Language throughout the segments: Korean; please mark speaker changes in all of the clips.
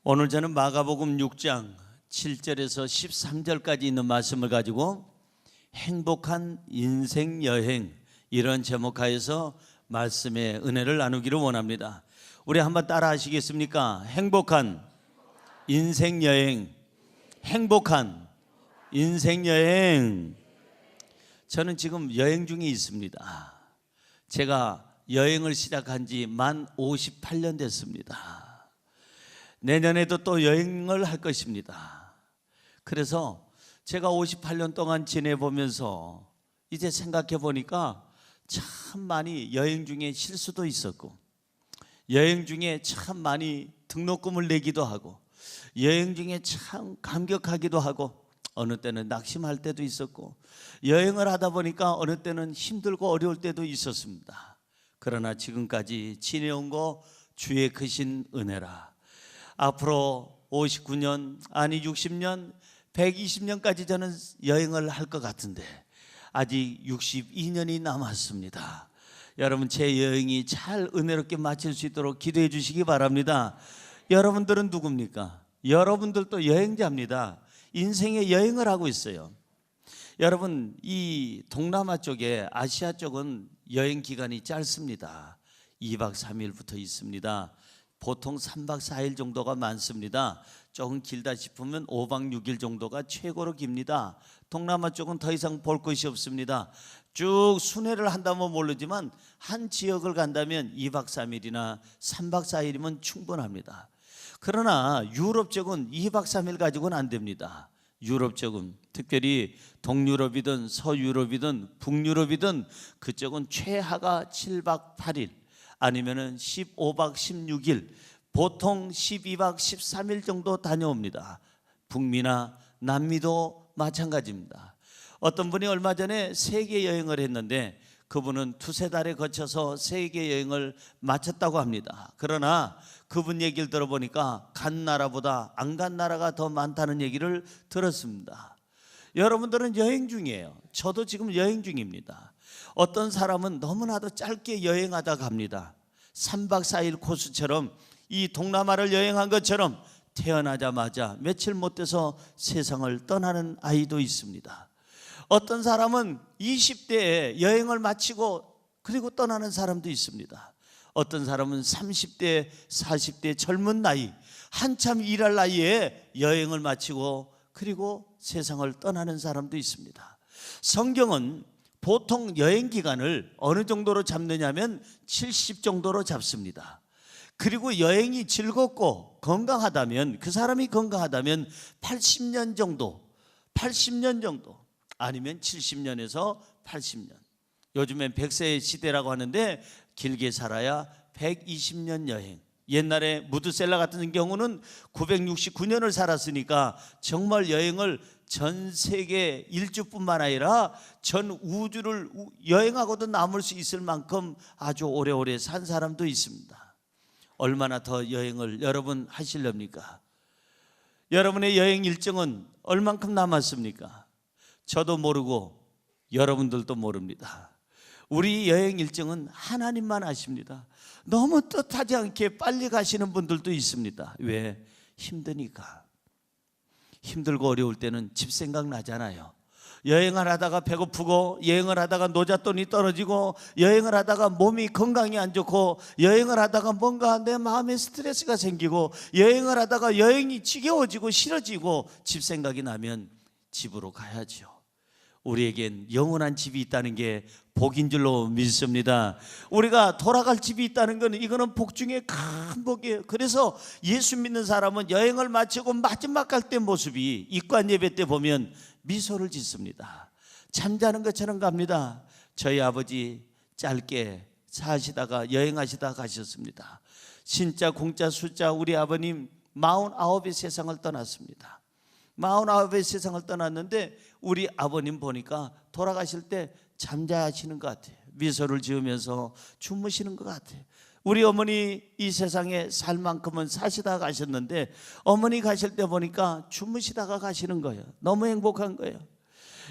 Speaker 1: 오늘 저는 마가복음 6장 7절에서 13절까지 있는 말씀을 가지고 행복한 인생 여행, 이런 제목하에서 말씀의 은혜를 나누기를 원합니다. 우리 한번 따라 하시겠습니까? 행복한 인생 여행, 행복한 인생 여행. 저는 지금 여행 중에 있습니다. 제가 여행을 시작한 지 만 58년 됐습니다. 내년에도 또 여행을 할 것입니다. 그래서 제가 58년 동안 지내보면서 이제 생각해 보니까 참 많이 여행 중에 실수도 있었고, 여행 중에 참 많이 등록금을 내기도 하고, 여행 중에 참 감격하기도 하고, 어느 때는 낙심할 때도 있었고, 여행을 하다 보니까 어느 때는 힘들고 어려울 때도 있었습니다. 그러나 지금까지 지내온 거 주의 크신 은혜라. 앞으로 59년, 아니 60년, 120년까지 저는 여행을 할 것 같은데 아직 62년이 남았습니다. 여러분, 제 여행이 잘 은혜롭게 마칠 수 있도록 기도해 주시기 바랍니다. 여러분들은 누굽니까? 여러분들도 여행자입니다. 인생의 여행을 하고 있어요. 여러분, 이 동남아 쪽에, 아시아 쪽은 여행 기간이 짧습니다. 2박 3일부터 있습니다. 보통 3박 4일 정도가 많습니다. 조금 길다 싶으면 5박 6일 정도가 최고로 깁니다. 동남아 쪽은 더 이상 볼 것이 없습니다. 쭉 순회를 한다면 모르지만 한 지역을 간다면 2박 3일이나 3박 4일이면 충분합니다. 그러나 유럽 쪽은 2박 3일 가지고는 안 됩니다. 유럽 쪽은, 특별히 동유럽이든 서유럽이든 북유럽이든 그쪽은 최하가 7박 8일, 아니면은 15박 16일, 보통 12박 13일 정도 다녀옵니다. 북미나 남미도 마찬가지입니다. 어떤 분이 얼마 전에 세계 여행을 했는데 그분은 두세 달에 거쳐서 세계 여행을 마쳤다고 합니다. 그러나 그분 얘기를 들어보니까 간 나라보다 안 간 나라가 더 많다는 얘기를 들었습니다. 여러분들은 여행 중이에요. 저도 지금 여행 중입니다. 어떤 사람은 너무나도 짧게 여행하다 갑니다. 3박 4일 코스처럼, 이 동남아를 여행한 것처럼 태어나자마자 며칠 못 돼서 세상을 떠나는 아이도 있습니다. 어떤 사람은 20대에 여행을 마치고 그리고 떠나는 사람도 있습니다. 어떤 사람은 30대, 40대 젊은 나이, 한참 일할 나이에 여행을 마치고 그리고 세상을 떠나는 사람도 있습니다. 성경은 보통 여행 기간을 어느 정도로 잡느냐면 70 정도로 잡습니다. 그리고 여행이 즐겁고 건강하다면, 그 사람이 건강하다면 80년 정도, 아니면 70년에서 80년. 요즘엔 100세의 시대라고 하는데 길게 살아야 120년 여행. 옛날에 무드셀라 같은 경우는 969년을 살았으니까 정말 여행을 전 세계 일주뿐만 아니라 전 우주를 여행하고도 남을 수 있을 만큼 아주 오래오래 산 사람도 있습니다. 얼마나 더 여행을 여러분 하시렵니까? 여러분의 여행 일정은 얼만큼 남았습니까? 저도 모르고 여러분들도 모릅니다. 우리 여행 일정은 하나님만 아십니다. 너무 뜻하지 않게 빨리 가시는 분들도 있습니다. 왜? 힘드니까. 힘들고 어려울 때는 집 생각 나잖아요. 여행을 하다가 배고프고, 여행을 하다가 노잣돈이 떨어지고, 여행을 하다가 몸이 건강이 안 좋고, 여행을 하다가 뭔가 내 마음에 스트레스가 생기고, 여행을 하다가 여행이 지겨워지고 싫어지고, 집 생각이 나면 집으로 가야죠. 우리에겐 영원한 집이 있다는 게 복인 줄로 믿습니다. 우리가 돌아갈 집이 있다는 건 이거는 복 중에 큰 복이에요. 그래서 예수 믿는 사람은 여행을 마치고 마지막 갈 때 모습이 입관 예배 때 보면 미소를 짓습니다. 잠자는 것처럼 갑니다. 저희 아버지 짧게 사시다가 여행하시다 가셨습니다. 진짜 공짜 숫자 우리 아버님 49의 세상을 떠났습니다. 49의 세상을 떠났는데 우리 아버님 보니까 돌아가실 때 잠자시는 것 같아요. 미소를 지으면서 주무시는 것 같아요. 우리 어머니 이 세상에 살 만큼은 사시다가 가셨는데 어머니 가실 때 보니까 주무시다가 가시는 거예요. 너무 행복한 거예요.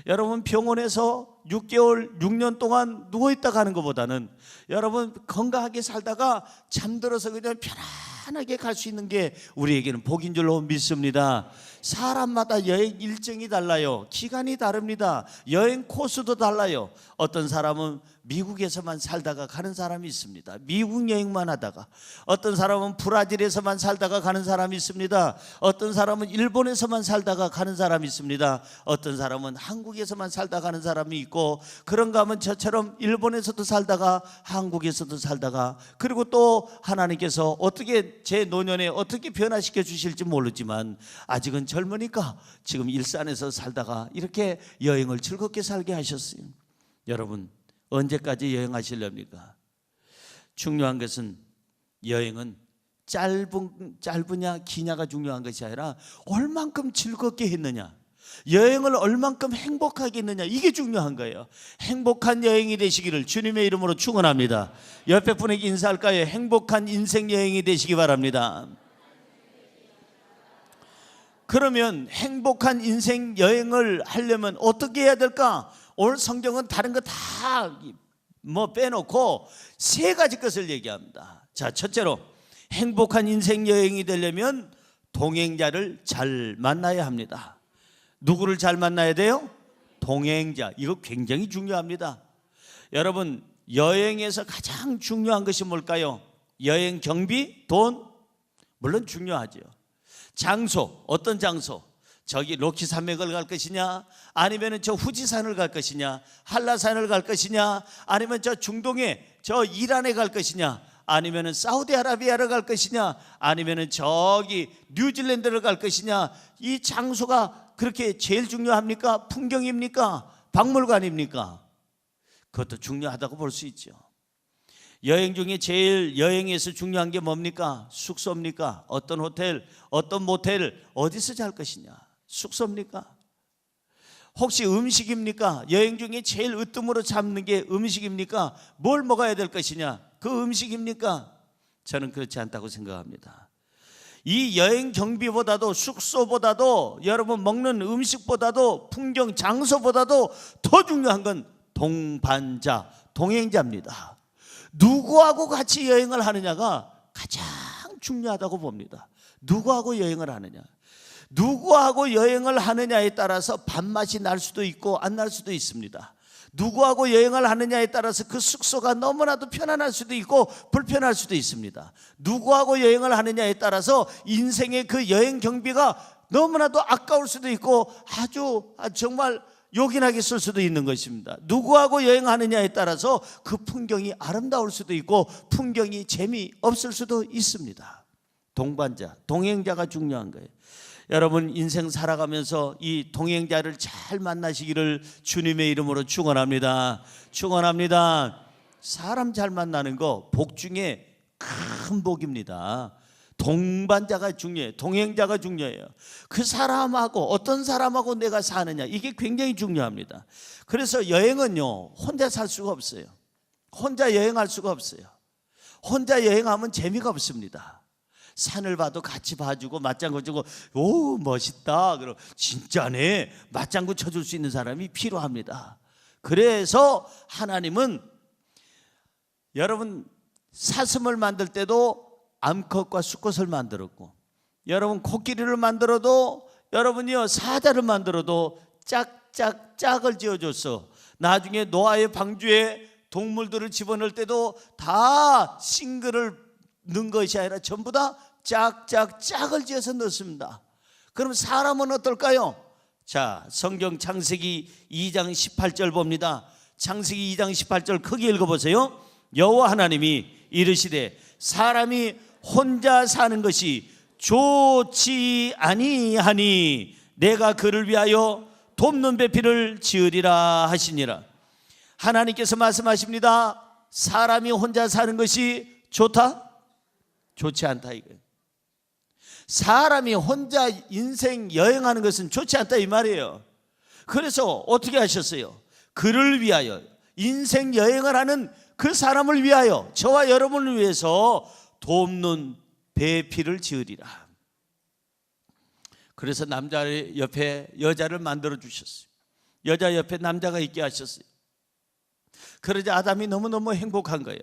Speaker 1: 여러분, 병원에서 6개월, 6년 동안 누워있다 가는 것보다는 여러분 건강하게 살다가 잠들어서 그냥 편안히 편하게 갈 수 있는 게 우리에게는 복인 줄로 믿습니다. 사람마다 여행 일정이 달라요. 기간이 다릅니다. 여행 코스도 달라요. 어떤 사람은 미국에서만 살다가 가는 사람이 있습니다. 미국 여행만 하다가. 어떤 사람은 브라질에서만 살다가 가는 사람이 있습니다. 어떤 사람은 일본에서만 살다가 가는 사람이 있습니다. 어떤 사람은 한국에서만 살다가 가는 사람이 있고, 그런가 하면 저처럼 일본에서도 살다가 한국에서도 살다가, 그리고 또 하나님께서 어떻게 제 노년에 어떻게 변화시켜 주실지 모르지만 아직은 젊으니까 지금 일산에서 살다가 이렇게 여행을 즐겁게 살게 하셨어요. 여러분, 언제까지 여행하시렵니까? 중요한 것은 여행은 짧으냐 기냐가 중요한 것이 아니라 얼만큼 즐겁게 했느냐, 여행을 얼만큼 행복하게 했느냐, 이게 중요한 거예요. 행복한 여행이 되시기를 주님의 이름으로 축원합니다. 옆에 분에게 인사할까요? 행복한 인생 여행이 되시기 바랍니다. 그러면 행복한 인생 여행을 하려면 어떻게 해야 될까? 오늘 성경은 다른 거 다 빼놓고 세 가지 것을 얘기합니다. 자, 첫째로 행복한 인생 여행이 되려면 동행자를 잘 만나야 합니다. 누구를 잘 만나야 돼요? 동행자. 이거 굉장히 중요합니다. 여러분, 여행에서 가장 중요한 것이 뭘까요? 여행 경비, 돈? 물론 중요하죠. 장소, 어떤 장소? 저기 로키 산맥을 갈 것이냐, 아니면 저 후지산을 갈 것이냐, 한라산을 갈 것이냐, 아니면 저 중동에 저 이란에 갈 것이냐, 아니면 사우디아라비아를 갈 것이냐, 아니면 저기 뉴질랜드를 갈 것이냐. 이 장소가 그렇게 제일 중요합니까? 풍경입니까? 박물관입니까? 그것도 중요하다고 볼 수 있죠. 여행 중에 제일 여행에서 중요한 게 뭡니까? 숙소입니까? 어떤 호텔, 어떤 모텔, 어디서 잘 것이냐? 숙소입니까? 혹시 음식입니까? 여행 중에 제일 으뜸으로 잡는 게 음식입니까? 뭘 먹어야 될 것이냐? 그 음식입니까? 저는 그렇지 않다고 생각합니다. 이 여행 경비보다도, 숙소보다도, 여러분 먹는 음식보다도, 풍경 장소보다도 더 중요한 건 동반자, 동행자입니다. 누구하고 같이 여행을 하느냐가 가장 중요하다고 봅니다. 누구하고 여행을 하느냐, 누구하고 여행을 하느냐에 따라서 밥맛이 날 수도 있고 안 날 수도 있습니다. 누구하고 여행을 하느냐에 따라서 그 숙소가 너무나도 편안할 수도 있고 불편할 수도 있습니다. 누구하고 여행을 하느냐에 따라서 인생의 그 여행 경비가 너무나도 아까울 수도 있고 아주 정말 요긴하게 쓸 수도 있는 것입니다. 누구하고 여행하느냐에 따라서 그 풍경이 아름다울 수도 있고 풍경이 재미없을 수도 있습니다. 동반자, 동행자가 중요한 거예요. 여러분, 인생 살아가면서 이 동행자를 잘 만나시기를 주님의 이름으로 축원합니다. 축원합니다. 사람 잘 만나는 거 복 중에 큰 복입니다. 동반자가 중요해요. 동행자가 중요해요. 그 사람하고, 어떤 사람하고 내가 사느냐, 이게 굉장히 중요합니다. 그래서 여행은요, 혼자 살 수가 없어요. 혼자 여행할 수가 없어요. 혼자 여행하면 재미가 없습니다. 산을 봐도 같이 봐주고 맞장구 주고, 오 멋있다, 그럼 진짜네, 맞장구 쳐줄 수 있는 사람이 필요합니다. 그래서 하나님은 여러분 사슴을 만들 때도 암컷과 수컷을 만들었고, 여러분 코끼리를 만들어도, 여러분이요 사자를 만들어도 짝을 지어줬어. 나중에 노아의 방주에 동물들을 집어넣을 때도 다 싱글을 넣은 것이 아니라 전부 다 짝을 지어서 넣습니다. 그럼 사람은 어떨까요? 자, 성경 창세기 2장 18절 봅니다. 창세기 2장 18절 크게 읽어보세요. 여호와 하나님이 이르시되 사람이 혼자 사는 것이 좋지 아니하니 내가 그를 위하여 돕는 배필을 지으리라 하시니라. 하나님께서 말씀하십니다. 사람이 혼자 사는 것이 좋다? 좋지 않다 이거예요. 사람이 혼자 인생 여행하는 것은 좋지 않다 이 말이에요. 그래서 어떻게 하셨어요? 그를 위하여, 인생 여행을 하는 그 사람을 위하여, 저와 여러분을 위해서 돕는 배필을 지으리라. 그래서 남자 옆에 여자를 만들어 주셨어요. 여자 옆에 남자가 있게 하셨어요. 그러자 아담이 너무너무 행복한 거예요.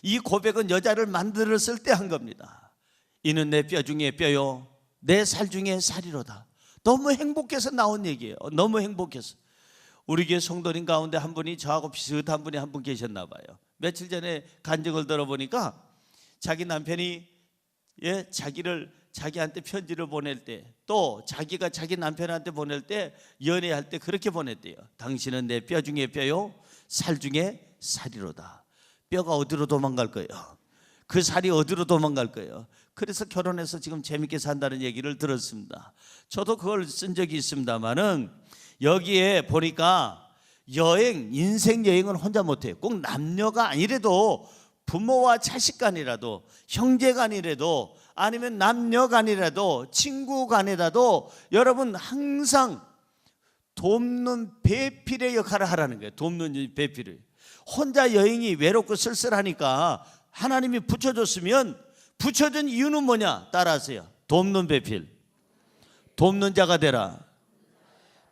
Speaker 1: 이 고백은 여자를 만들었을 때 한 겁니다. 이는 내 뼈 중에 뼈요 내 살 중에 살이로다. 너무 행복해서 나온 얘기예요. 너무 행복해서. 우리 교회 성도님 가운데 한 분이 저하고 비슷한 분이 한 분 계셨나 봐요. 며칠 전에 간증을 들어보니까 자기 남편이 자기한테 편지를 보낼 때, 또 자기가 자기 남편한테 보낼 때, 연애할 때 그렇게 보냈대요. 당신은 내 뼈 중에 뼈요 살 중에 살이로다. 뼈가 어디로 도망갈 거예요? 그 살이 어디로 도망갈 거예요? 그래서 결혼해서 지금 재밌게 산다는 얘기를 들었습니다. 저도 그걸 쓴 적이 있습니다만은 여기에 보니까 인생 여행은 혼자 못해요. 꼭 남녀가 아니래도 부모와 자식 간이라도, 형제 간이라도, 아니면 남녀 간이라도, 친구 간이라도 여러분 항상 돕는 배필의 역할을 하라는 거예요. 돕는 배필을. 혼자 여행이 외롭고 쓸쓸하니까 하나님이 붙여줬으면, 붙여준 이유는 뭐냐? 따라하세요. 돕는 배필. 돕는 자가 되라.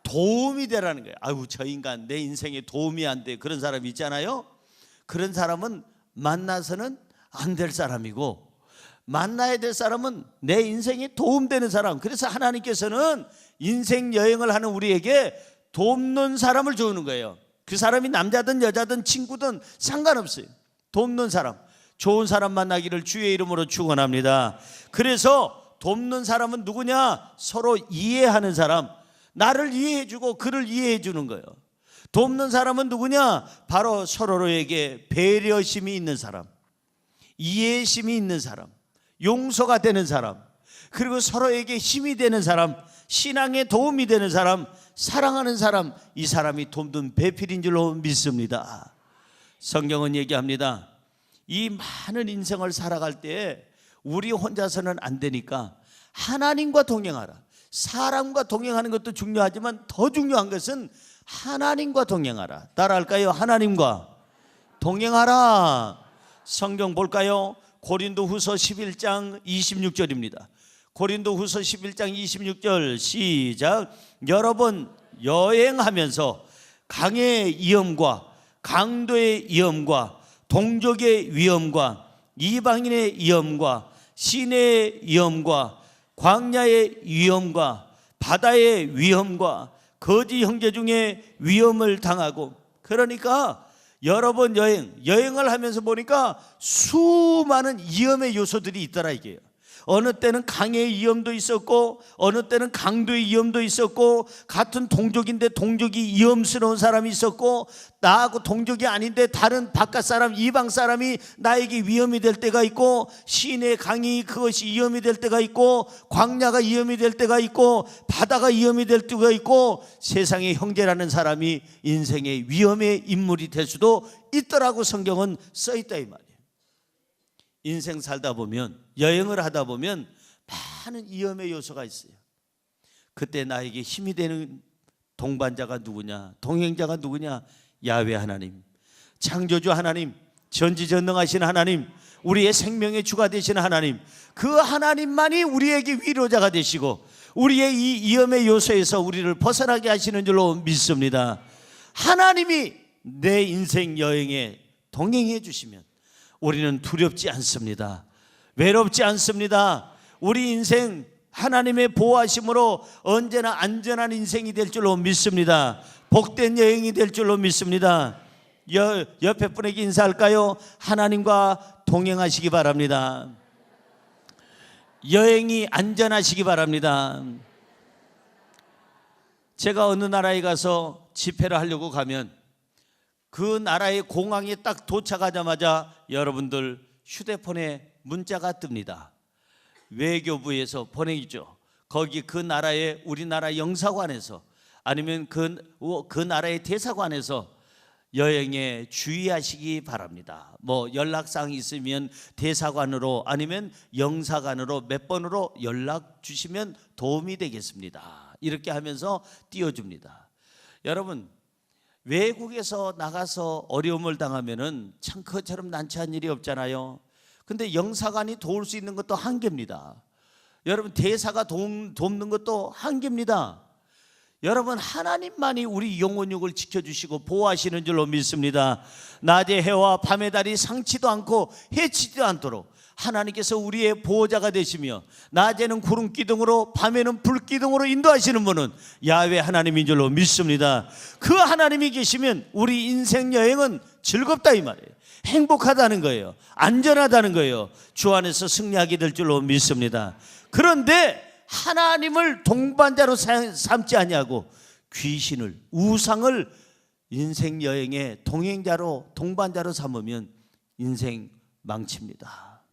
Speaker 1: 도움이 되라는 거예요. 아유, 저 인간 내 인생에 도움이 안 돼. 그런 사람 있잖아요. 그런 사람은 만나서는 안 될 사람이고, 만나야 될 사람은 내 인생에 도움되는 사람. 그래서 하나님께서는 인생 여행을 하는 우리에게 돕는 사람을 주는 거예요. 그 사람이 남자든 여자든 친구든 상관없어요. 돕는 사람, 좋은 사람 만나기를 주의 이름으로 축원합니다. 그래서 돕는 사람은 누구냐? 서로 이해하는 사람, 나를 이해해주고 그를 이해해주는 거예요. 돕는 사람은 누구냐? 바로 서로에게 배려심이 있는 사람, 이해심이 있는 사람, 용서가 되는 사람, 그리고 서로에게 힘이 되는 사람, 신앙에 도움이 되는 사람, 사랑하는 사람, 이 사람이 돕는 배필인 줄로 믿습니다. 성경은 얘기합니다. 이 많은 인생을 살아갈 때 우리 혼자서는 안 되니까 하나님과 동행하라. 사람과 동행하는 것도 중요하지만 더 중요한 것은 하나님과 동행하라. 따라할까요? 하나님과 동행하라. 성경 볼까요? 고린도후서 11장 26절입니다. 고린도후서 11장 26절 시작. 여러 번 여행하면서 강의 위험과 강도의 위험과 동족의 위험과 이방인의 위험과 시내의 위험과 광야의 위험과 바다의 위험과 거지 형제 중에 위험을 당하고, 그러니까 여러 번 여행을 하면서 보니까 수많은 위험의 요소들이 있더라 이게요. 어느 때는 강의 위험도 있었고, 어느 때는 강도의 위험도 있었고, 같은 동족인데 동족이 위험스러운 사람이 있었고, 나하고 동족이 아닌데 다른 바깥 사람, 이방 사람이 나에게 위험이 될 때가 있고, 시내 강이 그것이 위험이 될 때가 있고, 광야가 위험이 될 때가 있고, 바다가 위험이 될 때가 있고, 세상의 형제라는 사람이 인생의 위험의 인물이 될 수도 있더라고 성경은 써있다 이 말이에요. 인생 살다 보면, 여행을 하다 보면 많은 위험의 요소가 있어요. 그때 나에게 힘이 되는 동반자가 누구냐? 동행자가 누구냐? 야훼 하나님, 창조주 하나님, 전지전능하신 하나님, 우리의 생명의 주가 되시는 하나님, 그 하나님만이 우리에게 위로자가 되시고 우리의 이 위험의 요소에서 우리를 벗어나게 하시는 줄로 믿습니다. 하나님이 내 인생 여행에 동행해 주시면 우리는 두렵지 않습니다. 외롭지 않습니다. 우리 인생 하나님의 보호하심으로 언제나 안전한 인생이 될 줄로 믿습니다. 복된 여행이 될 줄로 믿습니다. 옆에 분에게 인사할까요? 하나님과 동행하시기 바랍니다. 여행이 안전하시기 바랍니다. 제가 어느 나라에 가서 집회를 하려고 가면 그 나라의 공항에 딱 도착하자마자 여러분들 휴대폰에 문자가 뜹니다. 외교부에서 보내죠. 거기 그 나라의 우리나라 영사관에서 아니면 그 나라의 대사관에서 여행에 주의하시기 바랍니다. 뭐 연락사항이 있으면 대사관으로 아니면 영사관으로 몇 번으로 연락 주시면 도움이 되겠습니다. 이렇게 하면서 띄워줍니다. 여러분, 외국에서 나가서 어려움을 당하면은 참 그처럼 난처한 일이 없잖아요. 근데 영사관이 도울 수 있는 것도 한계입니다. 여러분, 대사가 돕는 것도 한계입니다. 여러분, 하나님만이 우리 영혼육을 지켜주시고 보호하시는 줄로 믿습니다. 낮의 해와 밤의 달이 상치도 않고 해치지도 않도록 하나님께서 우리의 보호자가 되시며 낮에는 구름 기둥으로 밤에는 불 기둥으로 인도하시는 분은 야훼 하나님인 줄로 믿습니다. 그 하나님이 계시면 우리 인생 여행은 즐겁다 이 말이에요. 행복하다는 거예요. 안전하다는 거예요. 주 안에서 승리하게 될 줄로 믿습니다. 그런데 하나님을 동반자로 삼지 아니하고 귀신을, 우상을 인생 여행의 동행자로, 동반자로 삼으면 인생 망칩니다.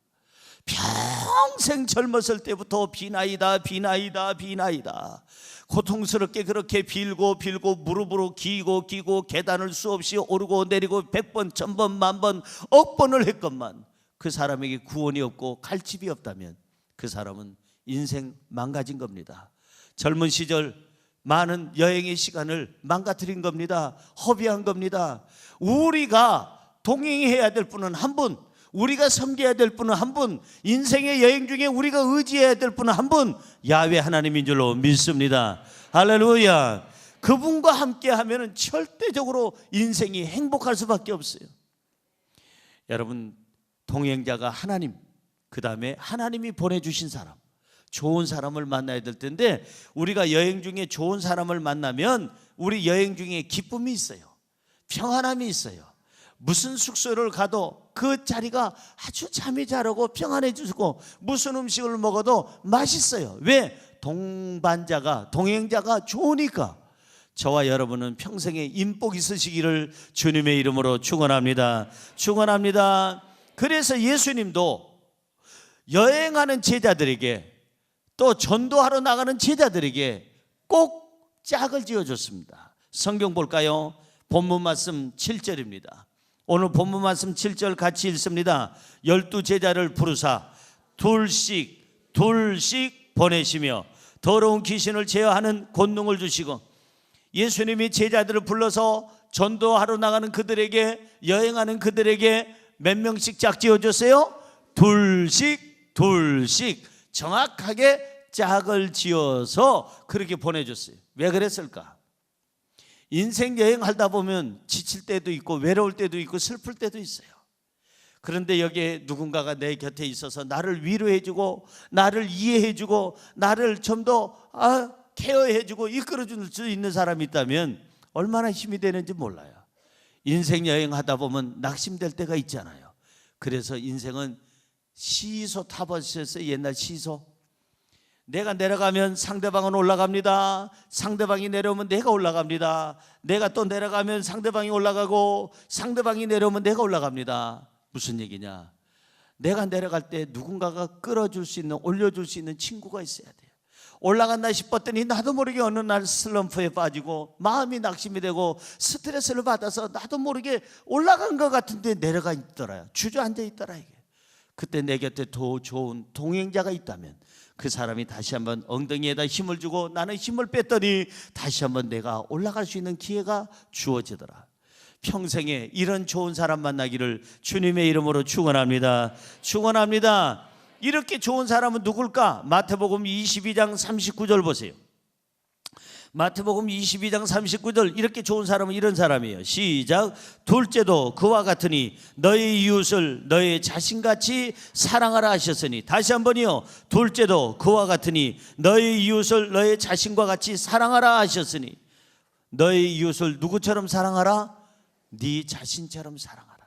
Speaker 1: 평생 젊었을 때부터 비나이다 비나이다 비나이다 고통스럽게 그렇게 빌고 무릎으로 기고 계단을 수없이 오르고 내리고 100번 1000번 10,000번 억번을 했건만 그 사람에게 구원이 없고 갈 집이 없다면 그 사람은 인생 망가진 겁니다. 젊은 시절 많은 여행의 시간을 망가뜨린 겁니다. 허비한 겁니다. 우리가 동행해야 될 분은 한 분, 우리가 섬겨야 될 분은 한 분, 인생의 여행 중에 우리가 의지해야 될 분은 한 분, 야훼 하나님인 줄로 믿습니다. 할렐루야. 그분과 함께 하면 절대적으로 인생이 행복할 수밖에 없어요. 여러분, 동행자가 하나님, 그 다음에 하나님이 보내주신 사람, 좋은 사람을 만나야 될 텐데 우리가 여행 중에 좋은 사람을 만나면 우리 여행 중에 기쁨이 있어요. 평안함이 있어요. 무슨 숙소를 가도 그 자리가 아주 잠이 잘 오고 평안해지고 무슨 음식을 먹어도 맛있어요. 왜? 동반자가, 동행자가 좋으니까. 저와 여러분은 평생에 인복 있으시기를 주님의 이름으로 축원합니다. 축원합니다. 그래서 예수님도 여행하는 제자들에게 또 전도하러 나가는 제자들에게 꼭 짝을 지어줬습니다. 성경 볼까요? 본문 말씀 7절입니다. 오늘 본문 말씀 7절 같이 읽습니다. 12제자를 부르사 둘씩 보내시며 더러운 귀신을 제어하는 권능을 주시고, 예수님이 제자들을 불러서 전도하러 나가는 그들에게, 여행하는 그들에게 몇 명씩 짝 지어줬어요? 둘씩 정확하게 짝을 지어서 그렇게 보내줬어요. 왜 그랬을까? 인생 여행하다 보면 지칠 때도 있고 외로울 때도 있고 슬플 때도 있어요. 그런데 여기에 누군가가 내 곁에 있어서 나를 위로해주고 나를 이해해주고 나를 좀 더 케어해주고 이끌어줄 수 있는 사람이 있다면 얼마나 힘이 되는지 몰라요. 인생 여행하다 보면 낙심될 때가 있잖아요. 그래서 인생은 시소 타보셨어요? 옛날 시소? 내가 내려가면 상대방은 올라갑니다. 상대방이 내려오면 내가 올라갑니다. 내가 또 내려가면 상대방이 올라가고 상대방이 내려오면 내가 올라갑니다. 무슨 얘기냐? 내가 내려갈 때 누군가가 끌어줄 수 있는, 올려줄 수 있는 친구가 있어야 돼요. 올라간다 싶었더니 나도 모르게 어느 날 슬럼프에 빠지고 마음이 낙심이 되고 스트레스를 받아서 나도 모르게 올라간 것 같은데 내려가 있더라요. 주저앉아 있더라. 이게. 그때 내 곁에 더 좋은 동행자가 있다면 그 사람이 다시 한번 엉덩이에다 힘을 주고 나는 힘을 뺐더니 다시 한번 내가 올라갈 수 있는 기회가 주어지더라. 평생에 이런 좋은 사람 만나기를 주님의 이름으로 축원합니다. 축원합니다. 이렇게 좋은 사람은 누굴까? 마태복음 22장 39절 보세요. 마태복음 22장 39절, 이렇게 좋은 사람은 이런 사람이에요. 시작. 둘째도 그와 같으니 너의 이웃을 너의 자신같이 사랑하라 하셨으니. 다시 한번이요. 둘째도 그와 같으니 너의 이웃을 너의 자신과 같이 사랑하라 하셨으니. 너의 이웃을 누구처럼 사랑하라? 네 자신처럼 사랑하라.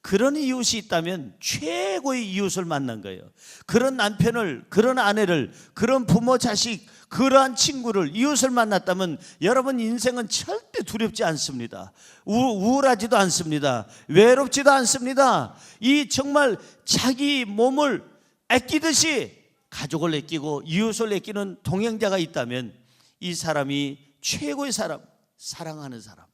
Speaker 1: 그런 이웃이 있다면 최고의 이웃을 만난 거예요. 그런 남편을, 그런 아내를, 그런 부모, 자식, 그러한 친구를, 이웃을 만났다면 여러분 인생은 절대 두렵지 않습니다. 우울하지도 않습니다. 외롭지도 않습니다. 이 정말 자기 몸을 아끼듯이 가족을 아끼고 이웃을 아끼는 동행자가 있다면 이 사람이 최고의 사람, 사랑하는 사람.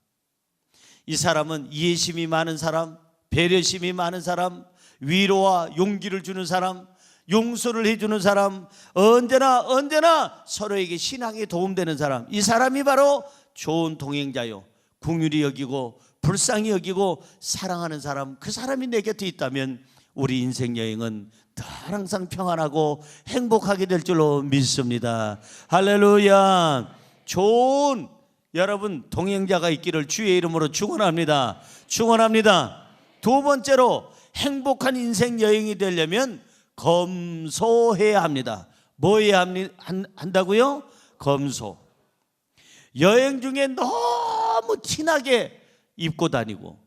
Speaker 1: 이 사람은 이해심이 많은 사람, 배려심이 많은 사람, 위로와 용기를 주는 사람, 용서를 해주는 사람, 언제나 서로에게 신앙에 도움되는 사람, 이 사람이 바로 좋은 동행자요, 긍휼히 여기고 불쌍히 여기고 사랑하는 사람. 그 사람이 내 곁에 있다면 우리 인생 여행은 늘 항상 평안하고 행복하게 될 줄로 믿습니다. 할렐루야. 좋은 여러분 동행자가 있기를 주의 이름으로 축원합니다. 축원합니다. 두 번째로 행복한 인생 여행이 되려면 검소해야 합니다. 뭐 해야 한다고요? 검소. 여행 중에 너무 티나게 입고 다니고,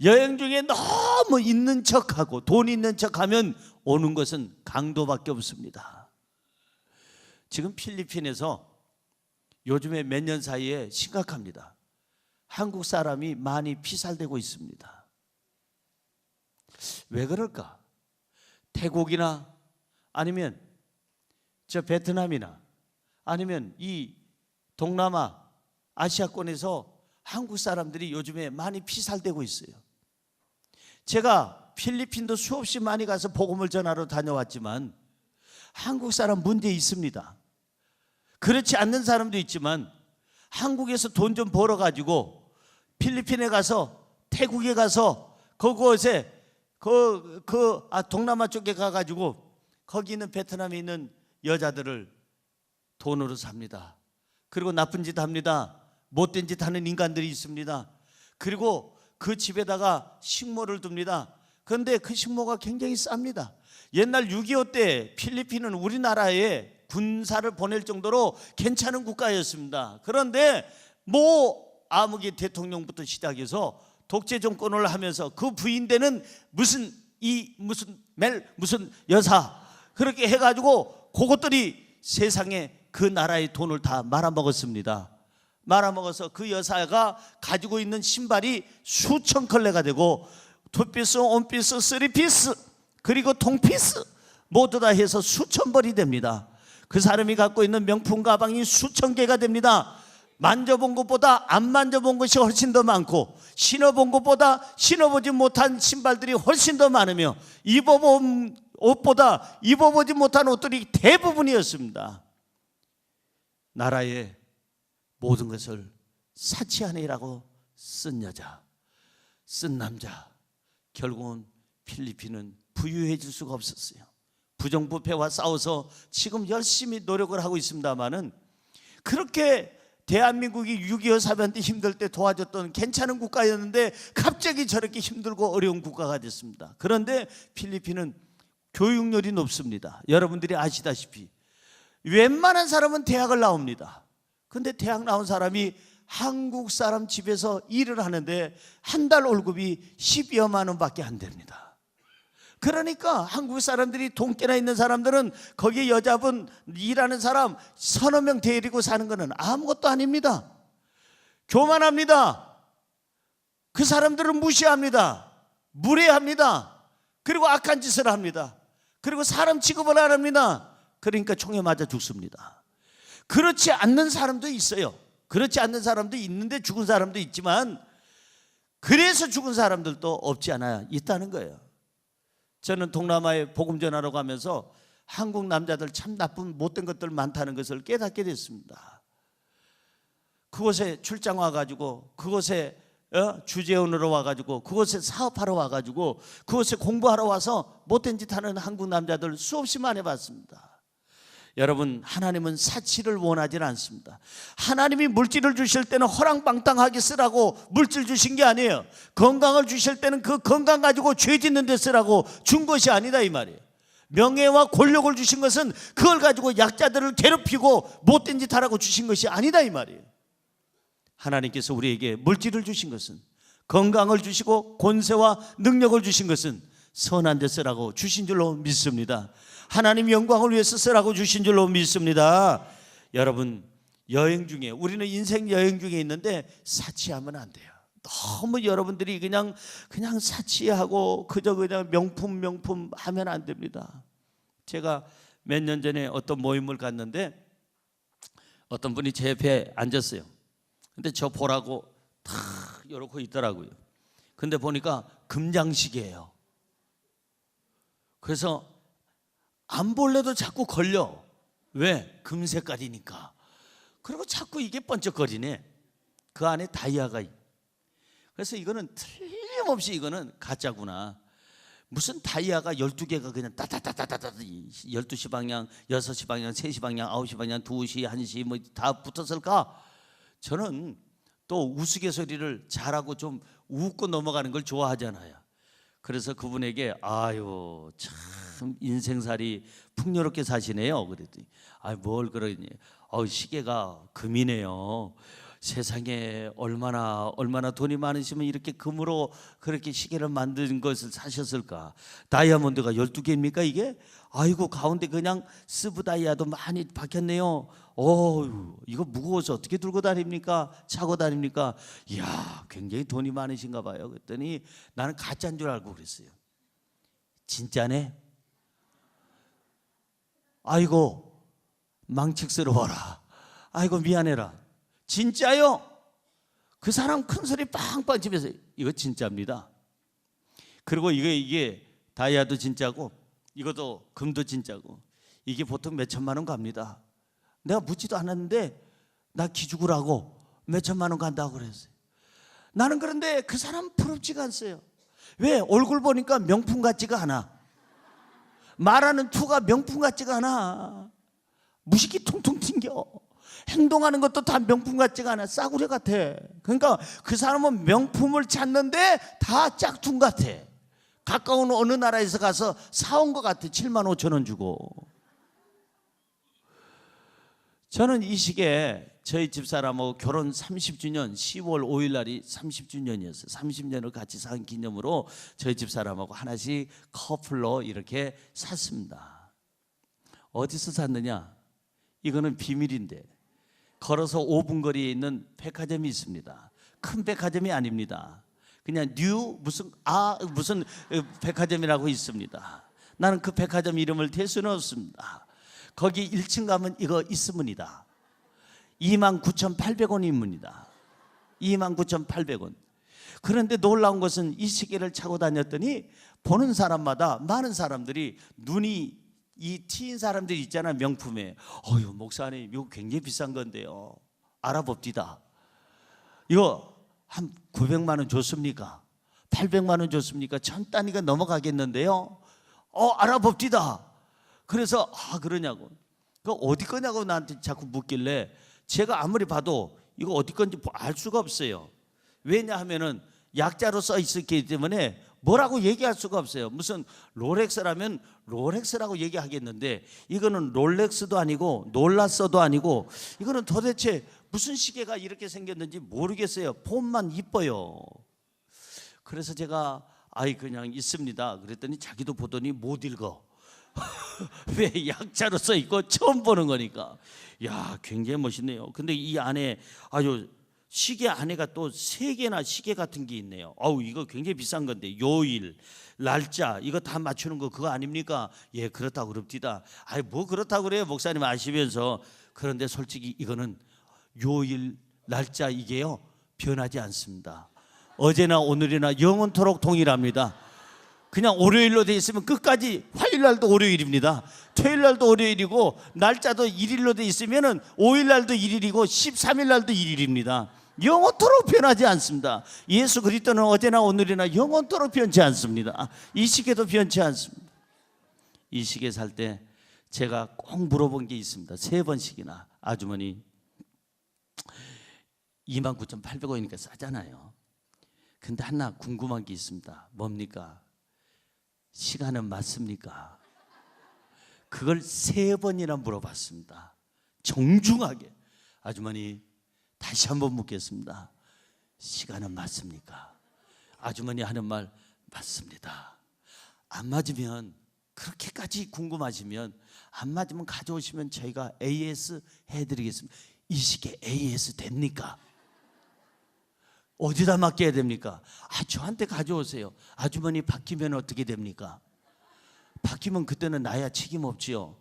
Speaker 1: 여행 중에 너무 있는 척하고 돈 있는 척하면 오는 것은 강도밖에 없습니다. 지금 필리핀에서 요즘에 몇 년 사이에 심각합니다. 한국 사람이 많이 피살되고 있습니다. 왜 그럴까? 태국이나 아니면 저 베트남이나 아니면 이 동남아 아시아권에서 한국 사람들이 요즘에 많이 피살되고 있어요. 제가 필리핀도 수없이 많이 가서 복음을 전하러 다녀왔지만 한국 사람 문제 있습니다. 그렇지 않는 사람도 있지만 한국에서 돈 좀 벌어가지고 필리핀에 가서 태국에 가서 그곳에 동남아 쪽에 가가지고 거기 있는 베트남에 있는 여자들을 돈으로 삽니다. 그리고 나쁜 짓 합니다. 못된 짓 하는 인간들이 있습니다. 그리고 그 집에다가 식모를 둡니다. 그런데 그 식모가 굉장히 쌉니다. 옛날 6.25 때 필리핀은 우리나라에 군사를 보낼 정도로 괜찮은 국가였습니다. 그런데 아무개 대통령부터 시작해서 독재 정권을 하면서 그 부인되는 무슨 여사 그렇게 해가지고 그것들이 세상에 그 나라의 돈을 다 말아먹었습니다. 말아먹어서 그 여사가 가지고 있는 신발이 수천 컬레가 되고 2피스, 1피스, 3피스 그리고 통피스 모두 다 해서 수천 벌이 됩니다. 그 사람이 갖고 있는 명품 가방이 수천 개가 됩니다. 만져본 것보다 안 만져본 것이 훨씬 더 많고 신어본 것보다 신어보지 못한 신발들이 훨씬 더 많으며 입어본 옷보다 입어보지 못한 옷들이 대부분이었습니다. 나라의 모든 것을 사치하느라고 쓴 여자, 쓴 남자. 결국은 필리핀은 부유해질 수가 없었어요. 부정부패와 싸워서 지금 열심히 노력을 하고 있습니다만은 그렇게 대한민국이 6.25 사변 때 힘들 때 도와줬던 괜찮은 국가였는데 갑자기 저렇게 힘들고 어려운 국가가 됐습니다. 그런데 필리핀은 교육열이 높습니다. 여러분들이 아시다시피 웬만한 사람은 대학을 나옵니다. 그런데 대학 나온 사람이 한국 사람 집에서 일을 하는데 한 달 월급이 12여만 원밖에 안 됩니다. 그러니까 한국 사람들이 돈깨나 있는 사람들은 거기에 여자분 일하는 사람 서너 명 데리고 사는 것은 아무것도 아닙니다. 교만합니다. 그 사람들은 무시합니다. 무례합니다. 그리고 악한 짓을 합니다. 그리고 사람 취급을 안 합니다. 그러니까 총에 맞아 죽습니다. 그렇지 않는 사람도 있어요. 그렇지 않는 사람도 있는데 죽은 사람도 있지만 그래서 죽은 사람들도 없지 않아 있다는 거예요. 저는 동남아에 복음 전하러 가면서 한국 남자들 참 나쁜 못된 것들 많다는 것을 깨닫게 됐습니다. 그곳에 출장 와가지고 그곳에 주재원으로 와가지고 그곳에 사업하러 와가지고 그곳에 공부하러 와서 못된 짓 하는 한국 남자들 수없이 만나봤습니다. 여러분, 하나님은 사치를 원하지 않습니다. 하나님이 물질을 주실 때는 허랑방탕하게 쓰라고 물질 주신 게 아니에요. 건강을 주실 때는 그 건강 가지고 죄 짓는 데 쓰라고 준 것이 아니다 이 말이에요. 명예와 권력을 주신 것은 그걸 가지고 약자들을 괴롭히고 못된 짓 하라고 주신 것이 아니다 이 말이에요. 하나님께서 우리에게 물질을 주신 것은, 건강을 주시고 권세와 능력을 주신 것은 선한 데 쓰라고 주신 줄로 믿습니다. 하나님 영광을 위해서 쓰라고 주신 줄로 믿습니다. 여러분, 여행 중에, 우리는 인생 여행 중에 있는데 사치하면 안 돼요. 너무 여러분들이 그냥 사치하고 그냥 명품 하면 안 됩니다. 제가 몇 년 전에 어떤 모임을 갔는데 어떤 분이 제 옆에 앉았어요. 근데 저 보라고 탁 이러고 있더라고요. 근데 보니까 금장식이에요. 그래서 안 볼래도 자꾸 걸려. 왜? 금색깔이니까. 그리고 자꾸 이게 번쩍거리네. 그 안에 다이아가. 그래서 이거는 틀림없이 이거는 가짜구나. 무슨 다이아가 12개가 그냥 따따따따따 12시 방향, 6시 방향, 3시 방향, 9시 방향, 2시, 1시 뭐 다 붙었을까? 저는 또 우스갯소리를 잘하고 좀 웃고 넘어가는 걸 좋아하잖아요. 그래서 그분에게 아유 참 인생살이 풍요롭게 사시네요. 그랬더니 뭘 그러니 시계가 금이네요. 세상에 얼마나 돈이 많으시면 이렇게 금으로 그렇게 시계를 만든 것을 사셨을까. 다이아몬드가 12개입니까 이게? 아이고 가운데 그냥 스브 다이아도 많이 박혔네요. 이거 무거워서 어떻게 들고 다닙니까? 차고 다닙니까? 이야 굉장히 돈이 많으신가 봐요. 그랬더니 나는 가짜인 줄 알고 그랬어요. 진짜네? 아이고 망측스러워라. 아이고 미안해라. 진짜요? 그 사람 큰 소리 빵빵 치면서 이거 진짜입니다. 그리고 이게 다이아도 진짜고 이것도 금도 진짜고 이게 보통 몇 천만 원 갑니다. 내가 묻지도 않았는데 나 기죽으라고 몇 천만 원 간다고 그랬어요. 나는 그런데 그 사람 부럽지가 않어요. 왜? 얼굴 보니까 명품 같지가 않아. 말하는 투가 명품 같지가 않아. 무식이 통통 튕겨. 행동하는 것도 다 명품 같지가 않아. 싸구려 같아. 그러니까 그 사람은 명품을 찾는데 다 짝퉁 같아. 가까운 어느 나라에서 가서 사온 것 같아. 7만 5천 원 주고. 저는 이 시기에 저희 집사람하고 결혼 30주년 10월 5일 날이 30주년이었어요. 30년을 같이 산 기념으로 저희 집사람하고 하나씩 커플로 이렇게 샀습니다. 어디서 샀느냐? 이거는 비밀인데 걸어서 5분 거리에 있는 백화점이 있습니다. 큰 백화점이 아닙니다. 그냥 무슨 백화점이라고 있습니다. 나는 그 백화점 이름을 댈 수는 없습니다. 거기 1층 가면 이거 있습니다. 29,800원입니다. 29,800원. 그런데 놀라운 것은 이 시계를 차고 다녔더니 보는 사람마다 많은 사람들이 눈이 이 튀인 사람들이 있잖아. 명품에 목사님 이거 굉장히 비싼 건데요. 알아봅디다. 이거 한 900만 원 줬습니까? 800만 원 줬습니까? 1000단위가 넘어가겠는데요. 알아봅디다. 그래서 그러냐고. 그 어디 거냐고 나한테 자꾸 묻길래 제가 아무리 봐도 이거 어디 건지 알 수가 없어요. 왜냐하면은 약자로 써 있었기 때문에 뭐라고 얘기할 수가 없어요. 무슨 롤렉스라면 롤렉스라고 얘기하겠는데 이거는 롤렉스도 아니고 놀랐어도 아니고 이거는 도대체 무슨 시계가 이렇게 생겼는지 모르겠어요. 폼만 이뻐요. 그래서 제가 그냥 있습니다. 그랬더니 자기도 보더니 못 읽어. 왜? 약자로 써 있고 처음 보는 거니까. 야 굉장히 멋있네요. 근데 이 안에 시계 안에가 또 3개나 시계 같은 게 있네요. 이거 굉장히 비싼 건데 요일, 날짜 이거 다 맞추는 거 그거 아닙니까? 예 그렇다고 그럽디다. 뭐 그렇다고 그래요 목사님 아시면서. 그런데 솔직히 이거는 요일, 날짜 이게요 변하지 않습니다. 어제나 오늘이나 영원토록 동일합니다. 그냥 월요일로 돼 있으면 끝까지 화요일 날도 월요일입니다. 토요일 날도 월요일이고 날짜도 일일로 돼 있으면은 5일 날도 일일이고 13일 날도 일일입니다. 영원토록 변하지 않습니다. 예수 그리스도는 어제나 오늘이나 영원토록 변치 않습니다. 이 시계도 변치 않습니다. 이 시계 살 때 제가 꼭 물어본 게 있습니다. 3번씩이나 아주머니 29,800원이니까 싸잖아요. 근데 하나 궁금한 게 있습니다. 뭡니까? 시간은 맞습니까? 그걸 3번이나 물어봤습니다. 정중하게. 아주머니 다시 한번 묻겠습니다. 시간은 맞습니까? 아주머니 하는 말 맞습니다. 안 맞으면 그렇게까지 궁금하시면 안 맞으면 가져오시면 저희가 AS 해드리겠습니다. 이 시계 AS 됩니까? 어디다 맡겨야 됩니까? 저한테 가져오세요. 아주머니 바뀌면 어떻게 됩니까? 바뀌면 그때는 나야 책임 없지요.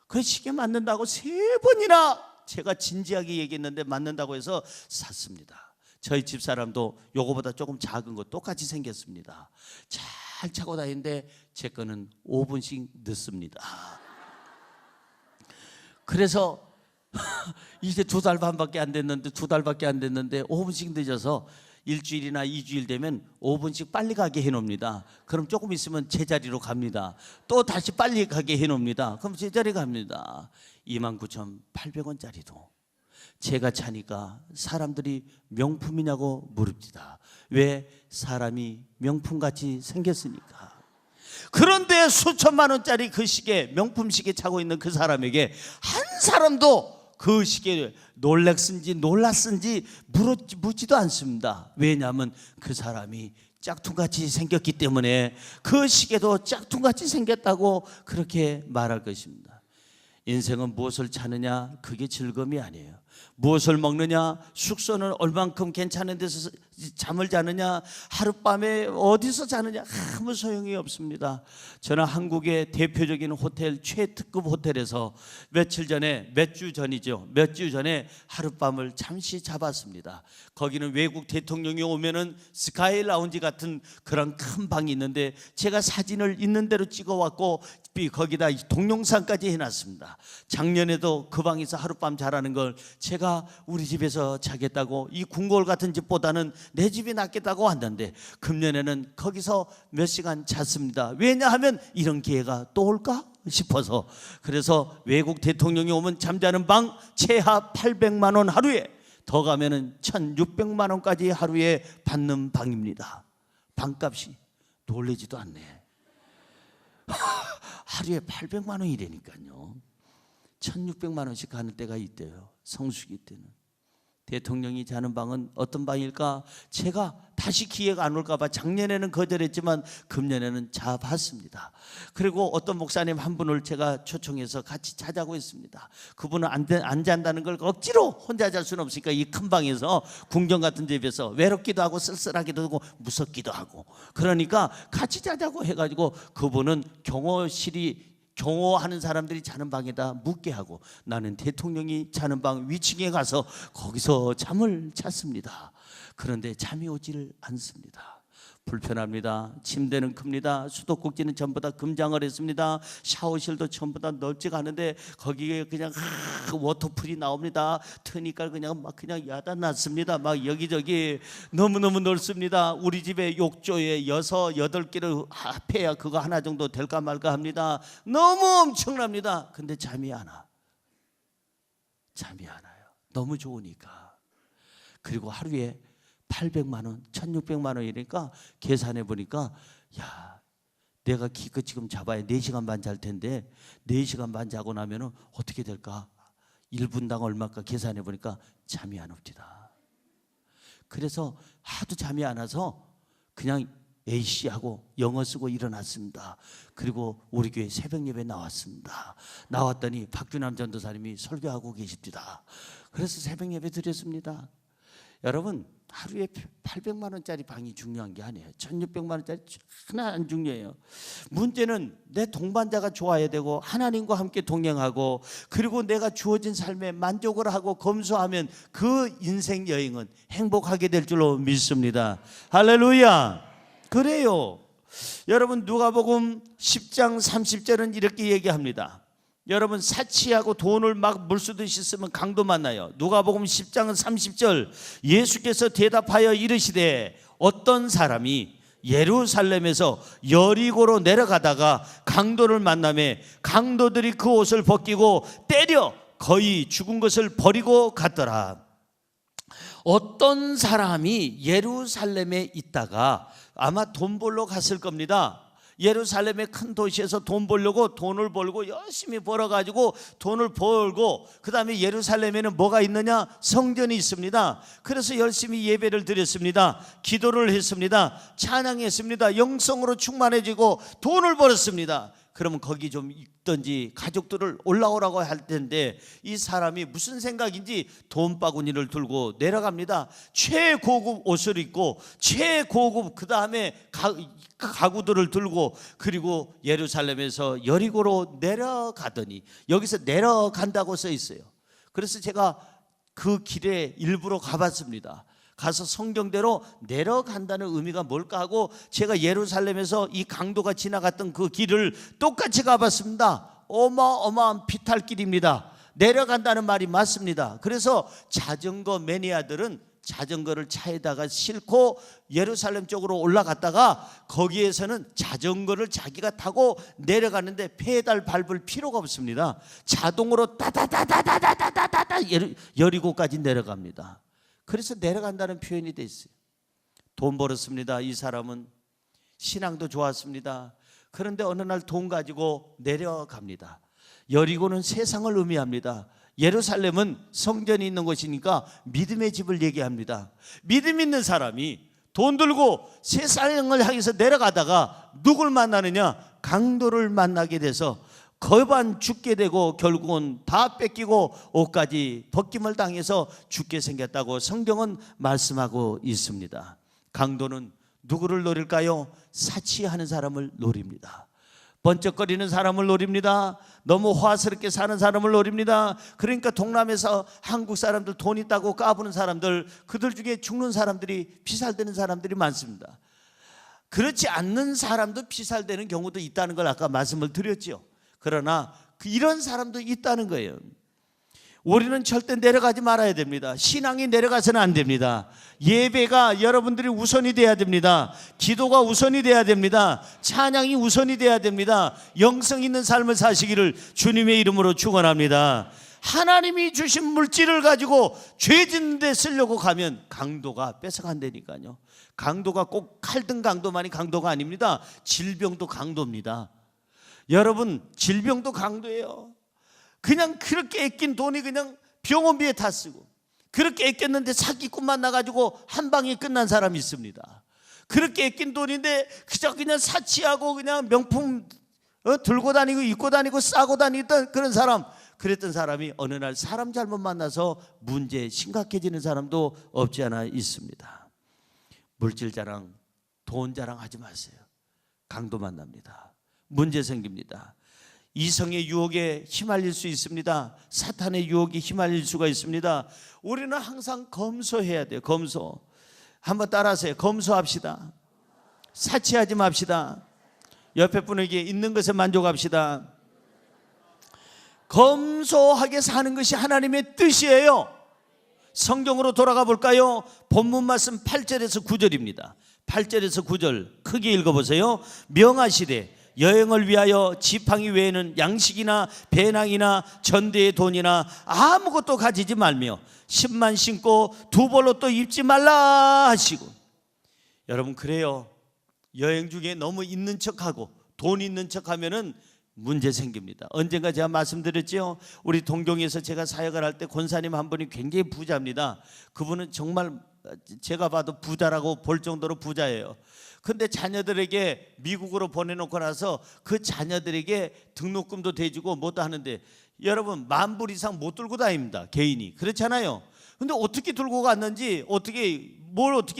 Speaker 1: 그 시계 맞는다고 3번이나 제가 진지하게 얘기했는데 맞는다고 해서 샀습니다. 저희 집사람도 요거보다 조금 작은 거 똑같이 생겼습니다. 잘 차고 다니는데 제 거는 5분씩 늦습니다. 그래서 이제 2달 반밖에 안 됐는데 5분씩 늦어서 일주일이나 2주일 되면 5분씩 빨리 가게 해놓습니다. 그럼 조금 있으면 제자리로 갑니다. 또 다시 빨리 가게 해놓습니다. 그럼 제자리 갑니다. 29,800원짜리도 제가 차니까 사람들이 명품이냐고 물읍니다. 왜? 사람이 명품같이 생겼으니까. 그런데 수천만 원짜리 그 시계, 명품 시계 차고 있는 그 사람에게 한 사람도 그 시계를 놀랬은지 놀랐은지 묻지도 않습니다. 왜냐하면 그 사람이 짝퉁같이 생겼기 때문에 그 시계도 짝퉁같이 생겼다고 그렇게 말할 것입니다. 인생은 무엇을 찾느냐, 그게 즐거움이 아니에요. 무엇을 먹느냐, 숙소는 얼만큼 괜찮은 데서 잠을 자느냐, 하룻밤에 어디서 자느냐, 아무 소용이 없습니다. 저는 한국의 대표적인 호텔, 최특급 호텔에서 몇 주 전에 하룻밤을 잠시 잡았습니다. 거기는 외국 대통령이 오면은 스카이 라운지 같은 그런 큰 방이 있는데, 제가 사진을 있는 대로 찍어왔고 거기다 동영상까지 해놨습니다. 작년에도 그 방에서 하룻밤 자라는 걸 제가 우리 집에서 자겠다고, 이 궁궐 같은 집보다는 내 집이 낫겠다고 왔는데 금년에는 거기서 몇 시간 잤습니다. 왜냐하면 이런 기회가 또 올까 싶어서. 그래서 외국 대통령이 오면 잠자는 방 최하 800만 원, 하루에 더 가면은 1600만 원까지 하루에 받는 방입니다. 방값이 놀라지도 않네. 하루에 800만 원이라니까요. 1600만 원씩 가는 때가 있대요. 성수기 때는. 대통령이 자는 방은 어떤 방일까? 제가 다시 기회가 안 올까 봐 작년에는 거절했지만 금년에는 자봤습니다. 그리고 어떤 목사님 한 분을 제가 초청해서 같이 자자고 했습니다. 그분은 안 잔다는 걸 억지로 혼자 잘 수는 없으니까 이 큰 방에서 궁전 같은 집에서 외롭기도 하고 쓸쓸하기도 하고 무섭기도 하고, 그러니까 같이 자자고 해가지고 그분은 경호하는 사람들이 자는 방에다 묵게 하고, 나는 대통령이 자는 방 위층에 가서 거기서 잠을 잤습니다. 그런데 잠이 오지를 않습니다. 불편합니다. 침대는 큽니다. 수도꼭지는 전부 다 금장을 했습니다. 샤워실도 전부 다 넓지가 않은데 거기에 그냥 워터풀이 나옵니다. 트니까 그냥 야단났습니다. 막 여기저기 너무너무 넓습니다. 우리 집에 욕조에 6, 8개를 합해야 그거 하나 정도 될까 말까 합니다. 너무 엄청납니다. 근데 잠이 안 와. 잠이 안 와요. 너무 좋으니까. 그리고 하루에 800만 원, 1600만 원이니까 계산해 보니까, 야, 내가 기껏 지금 잡아야 4시간 반 잘 텐데 4시간 반 자고 나면은 어떻게 될까? 1분당 얼마까 계산해 보니까 잠이 안 옵니다. 그래서 하도 잠이 안 와서 그냥 A씨하고 영어 쓰고 일어났습니다. 그리고 우리 교회 새벽 예배 나왔습니다. 나왔더니 박준남 전도사님이 설교하고 계십니다. 그래서 새벽 예배 드렸습니다. 여러분, 하루에 800만 원짜리 방이 중요한 게 아니에요. 1600만 원짜리 하나 안 중요해요. 문제는 내 동반자가 좋아야 되고 하나님과 함께 동행하고, 그리고 내가 주어진 삶에 만족을 하고 검소하면 그 인생 여행은 행복하게 될 줄로 믿습니다. 할렐루야. 그래요. 여러분, 누가복음 10장 30절은 이렇게 얘기합니다. 여러분, 사치하고 돈을 막 물쓰듯이 쓰면 강도 만나요. 누가복음 10장 30절, 예수께서 대답하여 이르시되 어떤 사람이 예루살렘에서 여리고로 내려가다가 강도를 만나매 강도들이 그 옷을 벗기고 때려 거의 죽은 것을 버리고 갔더라. 어떤 사람이 예루살렘에 있다가 아마 돈 벌러 갔을 겁니다. 예루살렘의 큰 도시에서 돈 벌려고 돈을 벌고 열심히 벌어가지고 돈을 벌고, 그 다음에 예루살렘에는 뭐가 있느냐? 성전이 있습니다. 그래서 열심히 예배를 드렸습니다. 기도를 했습니다. 찬양했습니다. 영성으로 충만해지고 돈을 벌었습니다. 그러면 거기 좀 있던지 가족들을 올라오라고 할 텐데, 이 사람이 무슨 생각인지 돈바구니를 들고 내려갑니다. 최고급 옷을 입고 최고급 그 다음에 가구들을 들고, 그리고 예루살렘에서 여리고로 내려가더니, 여기서 내려간다고 써 있어요. 그래서 제가 그 길에 일부러 가봤습니다. 가서 성경대로 내려간다는 의미가 뭘까 하고 제가 예루살렘에서 이 강도가 지나갔던 그 길을 똑같이 가봤습니다. 어마어마한 비탈길입니다. 내려간다는 말이 맞습니다. 그래서 자전거 매니아들은 자전거를 차에다가 싣고 예루살렘 쪽으로 올라갔다가 거기에서는 자전거를 자기가 타고 내려가는데 페달 밟을 필요가 없습니다. 자동으로 따다다다다다다다다 여리고까지 내려갑니다. 그래서 내려간다는 표현이 돼 있어요. 돈 벌었습니다. 이 사람은 신앙도 좋았습니다. 그런데 어느 날 돈 가지고 내려갑니다. 여리고는 세상을 의미합니다. 예루살렘은 성전이 있는 곳이니까 믿음의 집을 얘기합니다. 믿음 있는 사람이 돈 들고 세상을 향해서 내려가다가 누굴 만나느냐? 강도를 만나게 돼서 거반 죽게 되고 결국은 다 뺏기고 옷까지 벗김을 당해서 죽게 생겼다고 성경은 말씀하고 있습니다. 강도는 누구를 노릴까요? 사치하는 사람을 노립니다. 번쩍거리는 사람을 노립니다. 너무 화스럽게 사는 사람을 노립니다. 그러니까 동남에서 한국 사람들 돈 있다고 까부는 사람들, 그들 중에 죽는 사람들이 피살되는 사람들이 많습니다. 그렇지 않는 사람도 피살되는 경우도 있다는 걸 아까 말씀을 드렸죠. 그러나 이런 사람도 있다는 거예요. 우리는 절대 내려가지 말아야 됩니다. 신앙이 내려가서는 안 됩니다. 예배가 여러분들이 우선이 돼야 됩니다. 기도가 우선이 돼야 됩니다. 찬양이 우선이 돼야 됩니다. 영성 있는 삶을 사시기를 주님의 이름으로 축원합니다. 하나님이 주신 물질을 가지고 죄 짓는 데 쓰려고 가면 강도가 뺏어간다니까요. 강도가 꼭 칼등 강도만이 강도가 아닙니다. 질병도 강도입니다. 여러분, 질병도 강도예요. 그냥 그렇게 아낀 돈이 그냥 병원비에 다 쓰고, 그렇게 아꼈는데 사기꾼만 나가지고 한 방에 끝난 사람이 있습니다. 그렇게 아낀 돈인데 그냥 사치하고 그냥 명품 들고 다니고 입고 다니고 싸고 다니던 그런 사람, 그랬던 사람이 어느 날 사람 잘못 만나서 문제 심각해지는 사람도 없지 않아 있습니다. 물질 자랑, 돈 자랑 하지 마세요. 강도 만납니다. 문제 생깁니다. 이성의 유혹에 휘말릴 수 있습니다. 사탄의 유혹에 휘말릴 수가 있습니다. 우리는 항상 검소해야 돼요. 검소. 한번 따라하세요. 검소합시다. 사치하지 맙시다. 옆에 분에게 있는 것에 만족합시다. 검소하게 사는 것이 하나님의 뜻이에요. 성경으로 돌아가 볼까요? 본문 말씀 8절에서 9절입니다. 8절에서 9절 크게 읽어보세요. 명하시되 여행을 위하여 지팡이 외에는 양식이나 배낭이나 전대의 돈이나 아무것도 가지지 말며 10만 신고 두 벌로 또 입지 말라 하시고. 여러분, 그래요. 여행 중에 너무 있는 척하고 돈 있는 척하면은 문제 생깁니다. 언젠가 제가 말씀드렸죠. 우리 동경에서 제가 사역을 할 때 권사님 한 분이 굉장히 부자입니다. 그분은 정말 제가 봐도 부자라고 볼 정도로 부자예요. 근데 자녀들에게 미국으로 보내놓고 나서 그 자녀들에게 등록금도 대주고 뭐도 하는데, 여러분 10,000불 이상 못 들고 다닙니다. 개인이. 그렇잖아요. 근데 어떻게 들고 갔는지, 어떻게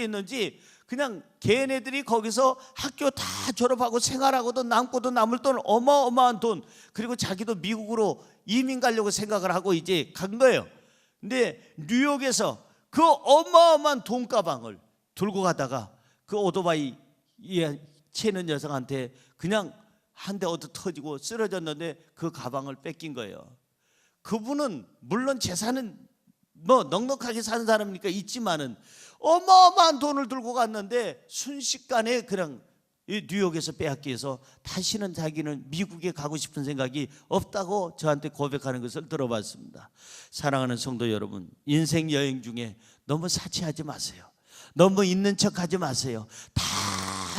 Speaker 1: 했는지, 그냥 걔네들이 거기서 학교 다 졸업하고 생활하고도 남고도 남을 돈, 어마어마한 돈, 그리고 자기도 미국으로 이민 가려고 생각을 하고 이제 간 거예요. 근데 뉴욕에서 그 어마어마한 돈가방을 들고 가다가 그 오토바이 채는 여성한테 그냥 한 대 얻어 터지고 쓰러졌는데 그 가방을 뺏긴 거예요. 그분은 물론 재산은 뭐 넉넉하게 사는 사람이니까 있지만은 어마어마한 돈을 들고 갔는데 순식간에 그냥 뉴욕에서 빼앗기 해서 다시는 자기는 미국에 가고 싶은 생각이 없다고 저한테 고백하는 것을 들어봤습니다. 사랑하는 성도 여러분, 인생 여행 중에 너무 사치하지 마세요. 너무 있는 척하지 마세요. 다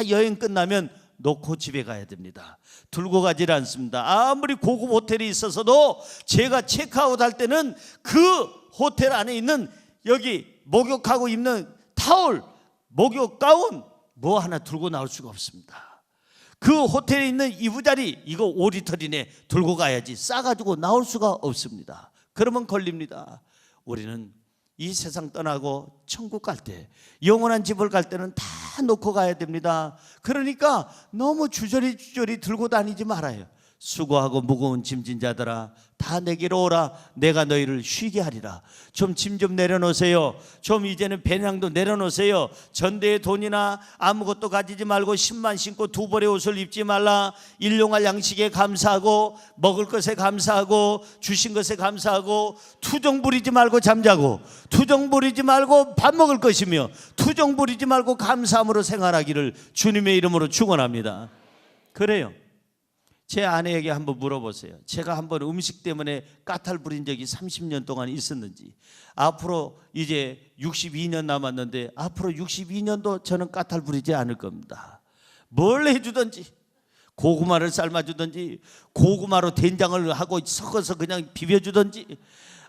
Speaker 1: 여행 끝나면 놓고 집에 가야 됩니다. 들고 가지 않습니다. 아무리 고급 호텔이 있어서도 제가 체크아웃 할 때는 그 호텔 안에 있는 여기 목욕하고 입는 타올, 목욕 가운 뭐 하나 들고 나올 수가 없습니다. 그 호텔에 있는 이부자리, 이거 5리터리네 들고 가야지, 싸가지고 나올 수가 없습니다. 그러면 걸립니다. 우리는 이 세상 떠나고 천국 갈 때, 영원한 집을 갈 때는 다 놓고 가야 됩니다. 그러니까 너무 주저리 들고 다니지 말아요. 수고하고 무거운 짐진 자들아 다 내게로 오라. 내가 너희를 쉬게 하리라. 좀 짐 좀 내려놓으세요. 좀 이제는 배낭도 내려놓으세요. 전대의 돈이나 아무것도 가지지 말고 10만 신고 두 벌의 옷을 입지 말라. 일용할 양식에 감사하고 먹을 것에 감사하고 주신 것에 감사하고 투정 부리지 말고 잠자고 투정 부리지 말고 밥 먹을 것이며 투정 부리지 말고 감사함으로 생활하기를 주님의 이름으로 축원합니다. 그래요. 제 아내에게 한번 물어보세요. 제가 한번 음식 때문에 까탈 부린 적이 30년 동안 있었는지. 앞으로 이제 62년 남았는데 앞으로 62년도 저는 까탈 부리지 않을 겁니다. 뭘 해주든지, 고구마를 삶아주든지, 고구마로 된장을 하고 섞어서 그냥 비벼주든지,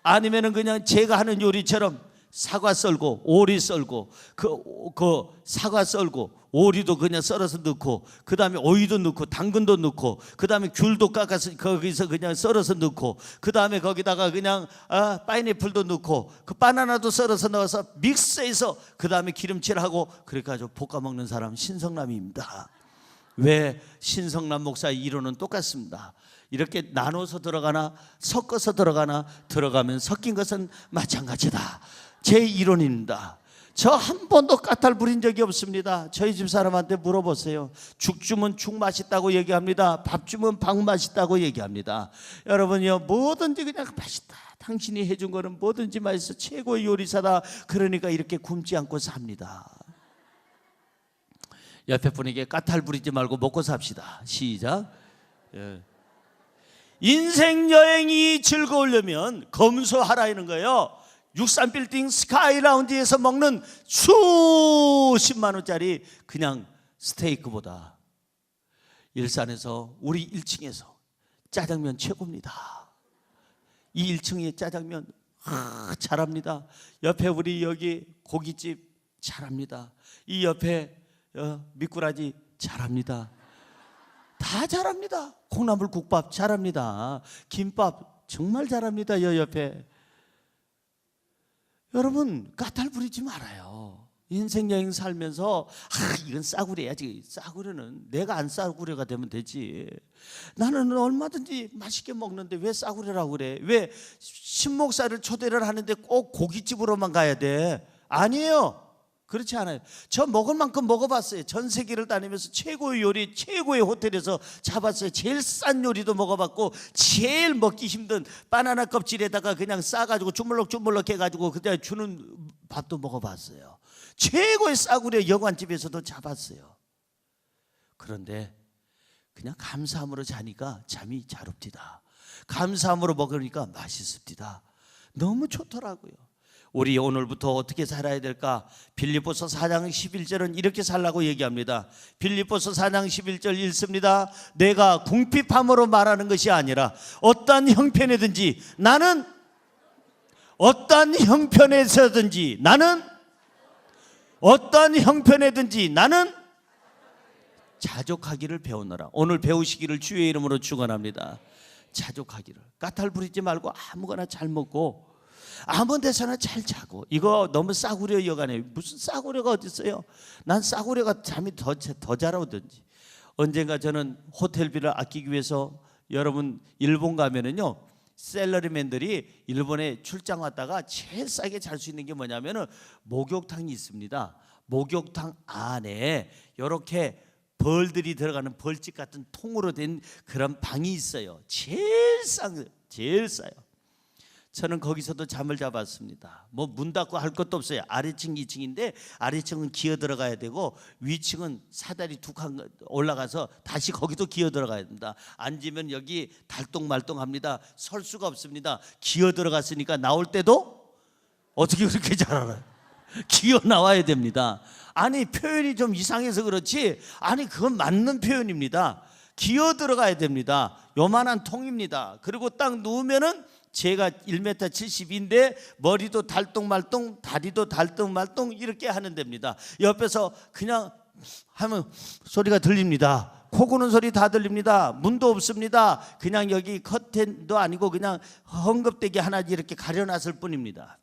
Speaker 1: 아니면은 그냥 제가 하는 요리처럼 사과 썰고 오리 썰고 그 사과 썰고 오리도 그냥 썰어서 넣고, 그 다음에 오이도 넣고 당근도 넣고, 그 다음에 귤도 깎아서 거기서 그냥 썰어서 넣고, 그 다음에 거기다가 그냥 파인애플도 넣고, 그 바나나도 썰어서 넣어서 믹스해서 그 다음에 기름칠 하고, 그래가지고 볶아 먹는 사람 신성남입니다. 왜? 신성남 목사의 이론은 똑같습니다. 이렇게 나눠서 들어가나 섞어서 들어가나, 들어가면 섞인 것은 마찬가지다. 제 이론입니다. 저 한 번도 까탈 부린 적이 없습니다. 저희 집 사람한테 물어보세요. 죽 주면 죽 맛있다고 얘기합니다. 밥 주면 밥 맛있다고 얘기합니다. 여러분요, 뭐든지 그냥 맛있다, 당신이 해준 거는 뭐든지 맛있어, 최고의 요리사다, 그러니까 이렇게 굶지 않고 삽니다. 옆에 분에게 까탈 부리지 말고 먹고 삽시다. 시작. 인생 여행이 즐거우려면 검소하라는 거예요. 63빌딩 스카이라운지에서 먹는 수십만 원짜리 그냥 스테이크보다 일산에서 우리 1층에서 짜장면 최고입니다. 이 1층에 짜장면 잘합니다. 옆에 우리 여기 고깃집 잘합니다. 이 옆에 미꾸라지 잘합니다. 다 잘합니다. 콩나물 국밥 잘합니다. 김밥 정말 잘합니다. 여 옆에. 여러분, 까탈 부리지 말아요. 인생 여행 살면서 이건 싸구려야지. 싸구려는 내가 안 싸구려가 되면 되지. 나는 얼마든지 맛있게 먹는데 왜 싸구려라고 그래? 왜 신목사를 초대를 하는데 꼭 고깃집으로만 가야 돼? 아니에요. 그렇지 않아요. 저 먹을 만큼 먹어봤어요. 전 세계를 다니면서 최고의 요리, 최고의 호텔에서 잡았어요. 제일 싼 요리도 먹어봤고, 제일 먹기 힘든 바나나 껍질에다가 그냥 싸가지고 주물럭주물럭 해가지고 그냥 주는 밥도 먹어봤어요. 최고의 싸구려 여관집에서도 잡았어요. 그런데 그냥 감사함으로 자니까 잠이 잘 옵니다. 감사함으로 먹으니까 맛있습니다. 너무 좋더라고요. 우리 오늘부터 어떻게 살아야 될까? 빌립보서 4장 11절은 이렇게 살라고 얘기합니다. 빌립보서 4장 11절 읽습니다. 내가 궁핍함으로 말하는 것이 아니라 어떠한 형편에든지 나는 어떠한 형편에서든지 나는 자족하기를 배우노라. 오늘 배우시기를 주의 이름으로 축원합니다. 자족하기를. 까탈 부리지 말고 아무거나 잘 먹고 아무 데서나 잘 자고. 이거 너무 싸구려 여간에 무슨 싸구려가 어디 있어요? 난 싸구려가 잠이 더 잘 오든지. 언젠가 저는 호텔비를 아끼기 위해서, 여러분 일본 가면은요, 셀러리맨들이 일본에 출장 왔다가 제일 싸게 잘 수 있는 게 뭐냐면은 목욕탕이 있습니다. 목욕탕 안에 이렇게 벌들이 들어가는 벌집 같은 통으로 된 그런 방이 있어요. 제일 싸요. 저는 거기서도 잠을 잡았습니다. 뭐 문 닫고 할 것도 없어요. 아래층 2층인데 아래층은 기어 들어가야 되고 위층은 사다리 두 칸 올라가서 다시 거기도 기어 들어가야 됩니다. 앉으면 여기 달동말동합니다. 설 수가 없습니다. 기어 들어갔으니까 나올 때도 어떻게 그렇게 잘 알아요? 기어 나와야 됩니다. 아니, 표현이 좀 이상해서 그렇지, 아니 그건 맞는 표현입니다. 기어 들어가야 됩니다. 요만한 통입니다. 그리고 딱 누우면은 제가 1m 70인데 머리도 달동말동, 다리도 달동말동 이렇게 하는 데입니다. 옆에서 그냥 하면 소리가 들립니다. 코 고는 소리 다 들립니다. 문도 없습니다. 그냥 여기 커튼도 아니고 그냥 헝겊대기 하나 이렇게 가려놨을 뿐입니다.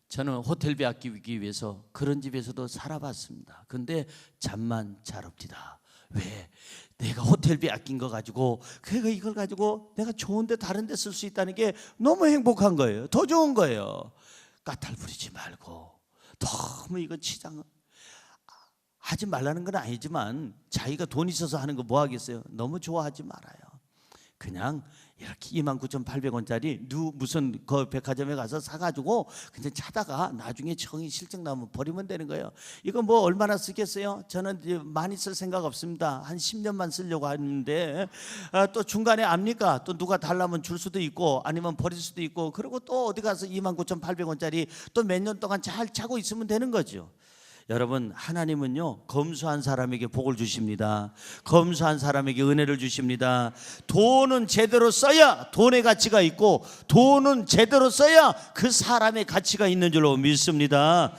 Speaker 1: 저는 호텔비 아끼기 위해서 그런 집에서도 살아봤습니다. 근데 잠만 잘 옵니다. 왜? 내가 호텔비 아낀 거 가지고, 그러니까 이걸 가지고 내가 좋은데 다른 데 쓸 수 있다는 게 너무 행복한 거예요. 더 좋은 거예요. 까탈 부리지 말고. 너무 이거 치장 하지 말라는 건 아니지만 자기가 돈 있어서 하는 거 뭐 하겠어요? 너무 좋아하지 말아요. 그냥 이렇게 29,800원짜리 무슨 그 백화점에 가서 사가지고 그냥 차다가 나중에 정이 실증 나면 버리면 되는 거예요. 이거 뭐 얼마나 쓰겠어요? 저는 이제 많이 쓸 생각 없습니다. 한 10년만 쓰려고 하는데 또 중간에 압니까? 또 누가 달라면 줄 수도 있고 아니면 버릴 수도 있고, 그리고 또 어디 가서 29,800원짜리 또 몇 년 동안 잘 차고 있으면 되는 거죠. 여러분, 하나님은요 검소한 사람에게 복을 주십니다. 검소한 사람에게 은혜를 주십니다. 돈은 제대로 써야 돈의 가치가 있고, 돈은 제대로 써야 그 사람의 가치가 있는 줄로 믿습니다.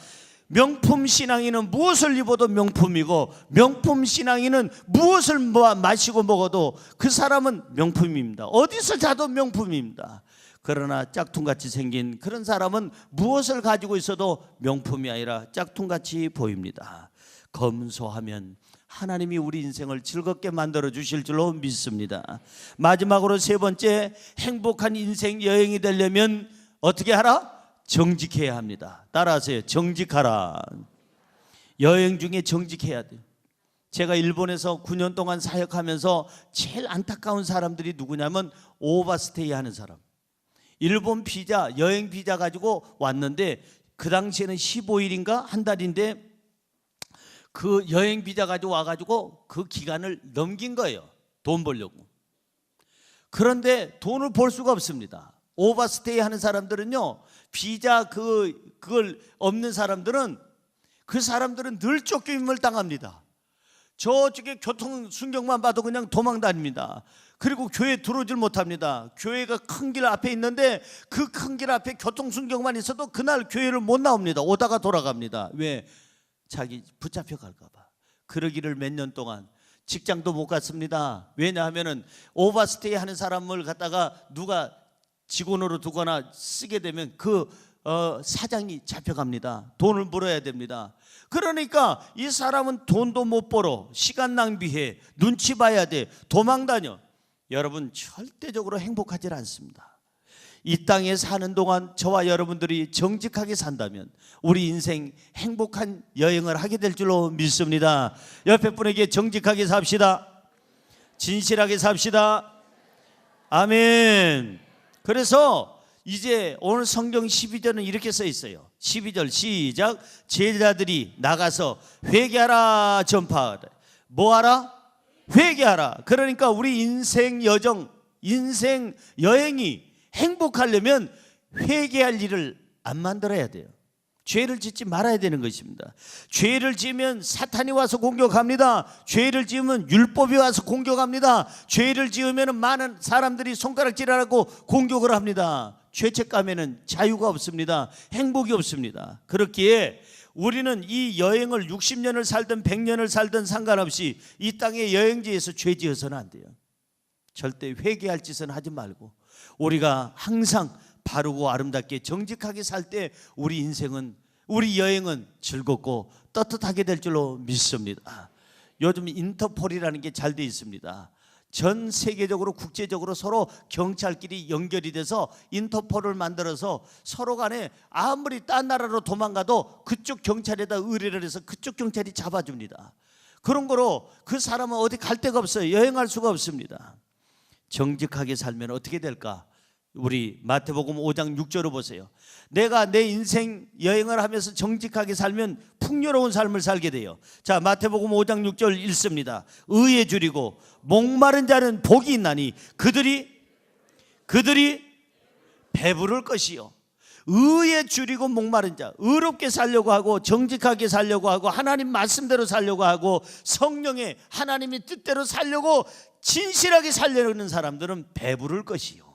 Speaker 1: 명품 신앙인은 무엇을 입어도 명품이고, 명품 신앙인은 무엇을 마시고 먹어도 그 사람은 명품입니다. 어디서 자도 명품입니다. 그러나 짝퉁같이 생긴 그런 사람은 무엇을 가지고 있어도 명품이 아니라 짝퉁같이 보입니다. 검소하면 하나님이 우리 인생을 즐겁게 만들어 주실 줄로 믿습니다. 마지막으로 세 번째, 행복한 인생 여행이 되려면 어떻게 하라? 정직해야 합니다. 따라하세요. 정직하라. 여행 중에 정직해야 돼요. 제가 일본에서 9년 동안 사역하면서 제일 안타까운 사람들이 누구냐면 오버스테이 하는 사람. 일본 비자, 여행 비자 가지고 왔는데 그 당시에는 15일인가 한 달인데 그 여행 비자 가지고 와가지고 그 기간을 넘긴 거예요. 돈 벌려고. 그런데 돈을 벌 수가 없습니다. 오버스테이 하는 사람들은요, 비자 그걸 없는 사람들은 그 사람들은 늘 쫓김을 당합니다. 저쪽에 교통 순경만 봐도 그냥 도망 다닙니다. 그리고 교회 들어오질 못합니다. 교회가 큰 길 앞에 있는데 그 큰 길 앞에 교통 순경만 있어도 그날 교회를 못 나옵니다. 오다가 돌아갑니다. 왜? 자기 붙잡혀 갈까 봐. 그러기를 몇 년 동안 직장도 못 갔습니다. 왜냐하면은 오버스테이 하는 사람을 갖다가 누가 직원으로 두거나 쓰게 되면 그 사장이 잡혀갑니다. 돈을 벌어야 됩니다. 그러니까 이 사람은 돈도 못 벌어, 시간 낭비해, 눈치 봐야 돼, 도망 다녀. 여러분, 절대적으로 행복하지 않습니다. 이 땅에 사는 동안 저와 여러분들이 정직하게 산다면 우리 인생 행복한 여행을 하게 될 줄로 믿습니다. 옆에 분에게 정직하게 삽시다. 진실하게 삽시다. 아멘. 그래서 이제 오늘 성경 12절은 이렇게 써 있어요. 12절 시작. 제자들이 나가서 회개하라 전파하라. 뭐하라? 회개하라. 그러니까 우리 인생 여정, 인생 여행이 행복하려면 회개할 일을 안 만들어야 돼요. 죄를 짓지 말아야 되는 것입니다. 죄를 지으면 사탄이 와서 공격합니다. 죄를 지으면 율법이 와서 공격합니다. 죄를 지으면 많은 사람들이 손가락질하고 공격을 합니다. 죄책감에는 자유가 없습니다. 행복이 없습니다. 그렇기에 우리는 이 여행을 60년을 살든 100년을 살든 상관없이 이 땅의 여행지에서 죄 지어서는 안 돼요. 절대 회개할 짓은 하지 말고 우리가 항상 바르고 아름답게 정직하게 살 때 우리 인생은, 우리 여행은 즐겁고 떳떳하게 될 줄로 믿습니다. 요즘 인터폴이라는 게 잘 돼 있습니다. 전 세계적으로 국제적으로 서로 경찰끼리 연결이 돼서 인터폴을 만들어서 서로 간에 아무리 딴 나라로 도망가도 그쪽 경찰에다 의뢰를 해서 그쪽 경찰이 잡아줍니다. 그런 거로 그 사람은 어디 갈 데가 없어요. 여행할 수가 없습니다. 정직하게 살면 어떻게 될까? 우리 마태복음 5장 6절을 보세요. 내가 내 인생 여행을 하면서 정직하게 살면 풍요로운 삶을 살게 돼요. 자, 마태복음 5장 6절 읽습니다. 의에 줄이고 목마른 자는 복이 있나니 그들이 배부를 것이요. 의에 줄이고 목마른 자, 의롭게 살려고 하고 정직하게 살려고 하고 하나님 말씀대로 살려고 하고 성령의 하나님의 뜻대로 살려고 진실하게 살려는 사람들은 배부를 것이요.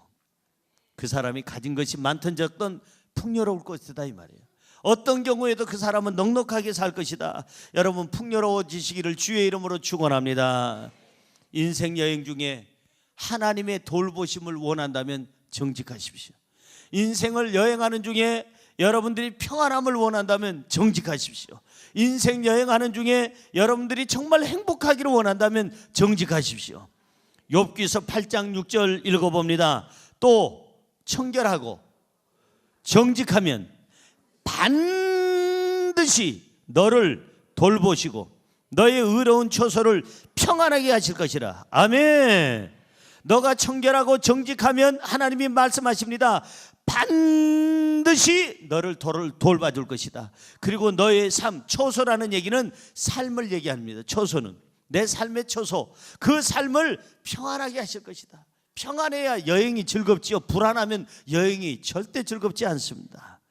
Speaker 1: 그 사람이 가진 것이 많든 적든 풍요로울 것이다 이 말이에요. 어떤 경우에도 그 사람은 넉넉하게 살 것이다. 여러분, 풍요로워지시기를 주의 이름으로 축원합니다. 인생 여행 중에 하나님의 돌보심을 원한다면 정직하십시오. 인생을 여행하는 중에 여러분들이 평안함을 원한다면 정직하십시오. 인생 여행하는 중에 여러분들이 정말 행복하기를 원한다면 정직하십시오. 욥기서 8장 6절 읽어봅니다. 또 청결하고 정직하면 반드시 너를 돌보시고 너의 의로운 처소를 평안하게 하실 것이라. 아멘. 너가 청결하고 정직하면 하나님이 말씀하십니다. 반드시 너를 돌봐줄 것이다. 그리고 너의 삶, 초소라는 얘기는 삶을 얘기합니다. 초소는 내 삶의 초소, 그 삶을 평안하게 하실 것이다. 평안해야 여행이 즐겁지요. 불안하면 여행이 절대 즐겁지 않습니다.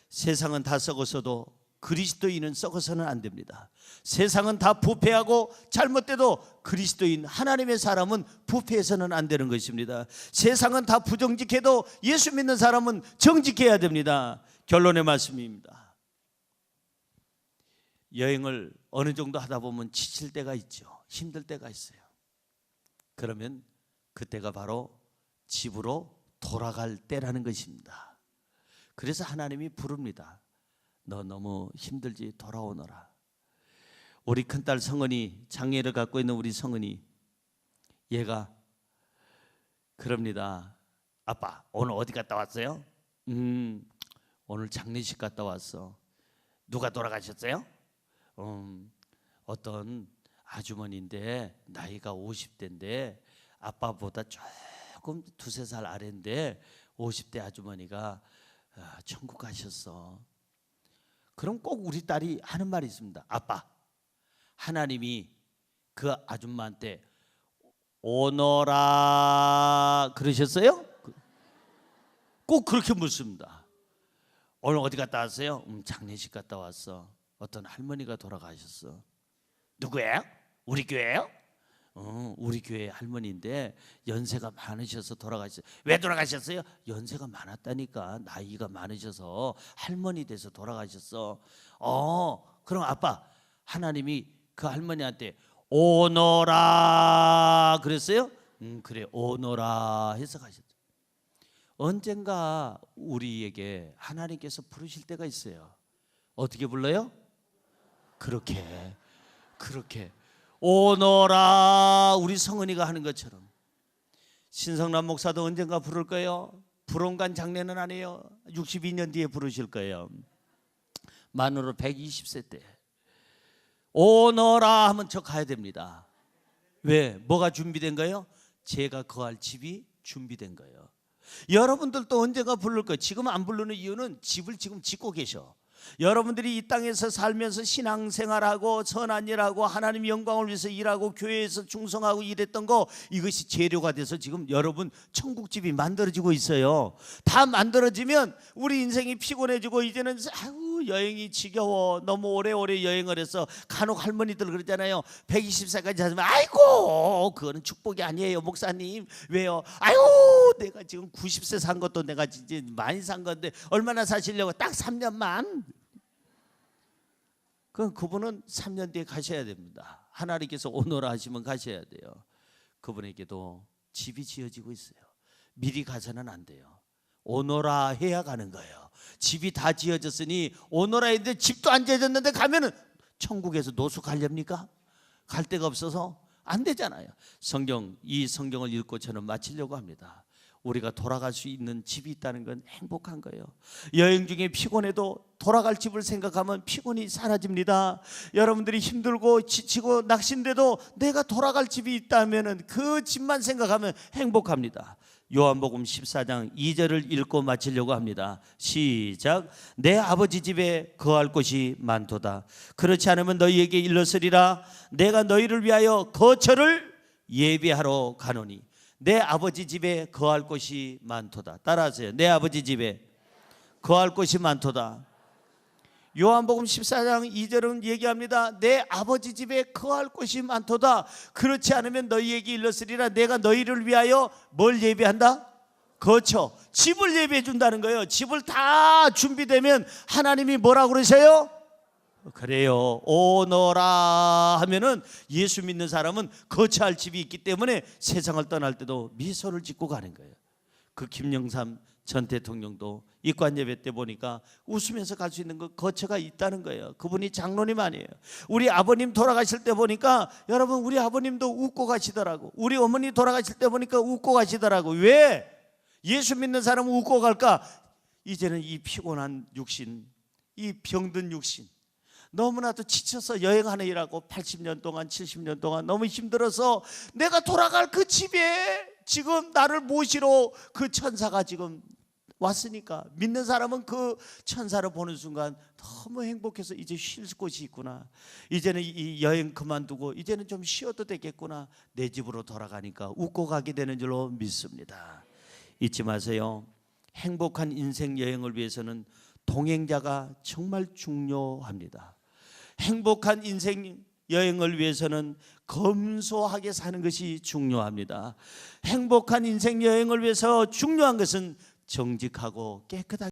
Speaker 1: 세상은 다 썩어서도 그리스도인은 썩어서는 안 됩니다. 세상은 다 부패하고 잘못돼도 그리스도인 하나님의 사람은 부패해서는 안 되는 것입니다. 세상은 다 부정직해도 예수 믿는 사람은 정직해야 됩니다. 결론의 말씀입니다. 여행을 어느 정도 하다 보면 지칠 때가 있죠. 힘들 때가 있어요. 그러면 그때가 바로 집으로 돌아갈 때라는 것입니다. 그래서 하나님이 부릅니다. 너 너무 힘들지? 돌아오너라. 우리 큰딸 성은이, 장애를 갖고 있는 우리 성은이, 얘가 그럽니다. 아빠 오늘 어디 갔다 왔어요? 오늘 장례식 갔다 왔어. 누가 돌아가셨어요? 어떤 아주머니인데 나이가 50대인데 아빠보다 조금 두세 살 아래인데 50대 아주머니가 천국 가셨어. 그럼 꼭 우리 딸이 하는 말이 있습니다. 아빠, 하나님이 그 아줌마한테 오너라 그러셨어요? 꼭 그렇게 묻습니다. 오늘 어디 갔다 왔어요? 장례식 갔다 왔어. 어떤 할머니가 돌아가셨어. 누구예요? 우리 교회예요? 우리 교회 할머니인데 연세가 많으셔서 돌아가셨어요. 왜 돌아가셨어요? 연세가 많았다니까. 나이가 많으셔서 할머니 돼서 돌아가셨어. 그럼 아빠, 하나님이 그 할머니한테 오너라 그랬어요? 그래, 오너라 해서 가셨죠. 언젠가 우리에게 하나님께서 부르실 때가 있어요. 어떻게 불러요? 그렇게 오너라, 우리 성은이가 하는 것처럼. 신성남 목사도 언젠가 부를 거예요. 불온간 장례는 아니에요. 62년 뒤에 부르실 거예요. 만으로 120세 때 오너라 하면 저 가야 됩니다. 왜? 뭐가 준비된 거예요? 제가 거할 집이 준비된 거예요. 여러분들도 언젠가 부를 거예요. 지금 안 부르는 이유는 집을 지금 짓고 계셔. 여러분들이 이 땅에서 살면서 신앙생활하고 선한 일하고 하나님 영광을 위해서 일하고 교회에서 충성하고 일했던 거, 이것이 재료가 돼서 지금 여러분 천국집이 만들어지고 있어요. 다 만들어지면 우리 인생이 피곤해지고 이제는 여행이 지겨워. 너무 오래오래 여행을 해서 간혹 할머니들 그러잖아요. 120세까지 하면 아이고 그거는 축복이 아니에요 목사님. 왜요? 아이고 내가 지금 90세 산 것도 내가 진짜 많이 산 건데 얼마나 사시려고? 딱 3년만. 그럼 그분은 3년 뒤에 가셔야 됩니다. 하나님께서 오너라 하시면 가셔야 돼요. 그분에게도 집이 지어지고 있어요. 미리 가서는 안 돼요. 오너라 해야 가는 거예요. 집이 다 지어졌으니 오너라 했는데 집도 안 지어졌는데 가면은 천국에서 노숙 가렵니까? 갈 데가 없어서 안 되잖아요. 이 성경을 읽고 저는 마치려고 합니다. 우리가 돌아갈 수 있는 집이 있다는 건 행복한 거예요. 여행 중에 피곤해도 돌아갈 집을 생각하면 피곤이 사라집니다. 여러분들이 힘들고 지치고 낙심돼도 내가 돌아갈 집이 있다면 그 집만 생각하면 행복합니다. 요한복음 14장 2절을 읽고 마치려고 합니다. 시작. 내 아버지 집에 거할 곳이 많도다. 그렇지 않으면 너희에게 일렀으리라. 내가 너희를 위하여 거처를 예비하러 가노니. 내 아버지 집에 거할 곳이 많도다. 따라하세요. 내 아버지 집에 거할 곳이 많도다. 요한복음 14장 2절은 얘기합니다. 내 아버지 집에 거할 곳이 많도다. 그렇지 않으면 너희에게 일렀으리라. 내가 너희를 위하여 뭘 예비한다? 거처, 집을 예비해 준다는 거예요. 집을 다 준비되면 하나님이 뭐라고 그러세요? 그래요. 오너라 하면은 예수 믿는 사람은 거처할 집이 있기 때문에 세상을 떠날 때도 미소를 짓고 가는 거예요. 그 김영삼 전 대통령도 입관 예배 때 보니까 웃으면서 갈 수 있는 그 거처가 있다는 거예요. 그분이 장로님 아니에요. 우리 아버님 돌아가실 때 보니까 여러분 우리 아버님도 웃고 가시더라고. 우리 어머니 돌아가실 때 보니까 웃고 가시더라고. 왜? 예수 믿는 사람은 웃고 갈까? 이제는 이 피곤한 육신, 이 병든 육신, 너무나도 지쳐서 여행하느라고 80년 동안 70년 동안 너무 힘들어서 내가 돌아갈 그 집에 지금 나를 모시러 그 천사가 지금 왔으니까 믿는 사람은 그 천사를 보는 순간 너무 행복해서 이제 쉴 곳이 있구나, 이제는 이 여행 그만두고 이제는 좀 쉬어도 되겠구나, 내 집으로 돌아가니까 웃고 가게 되는 줄로 믿습니다. 잊지 마세요. 행복한 인생 여행을 위해서는 동행자가 정말 중요합니다. 행복한 인생 여행을 위해서는 검소하게 사는 것이 중요합니다. 행복한 인생 여행을 위해서 중요한 것은 정직하고 깨끗하게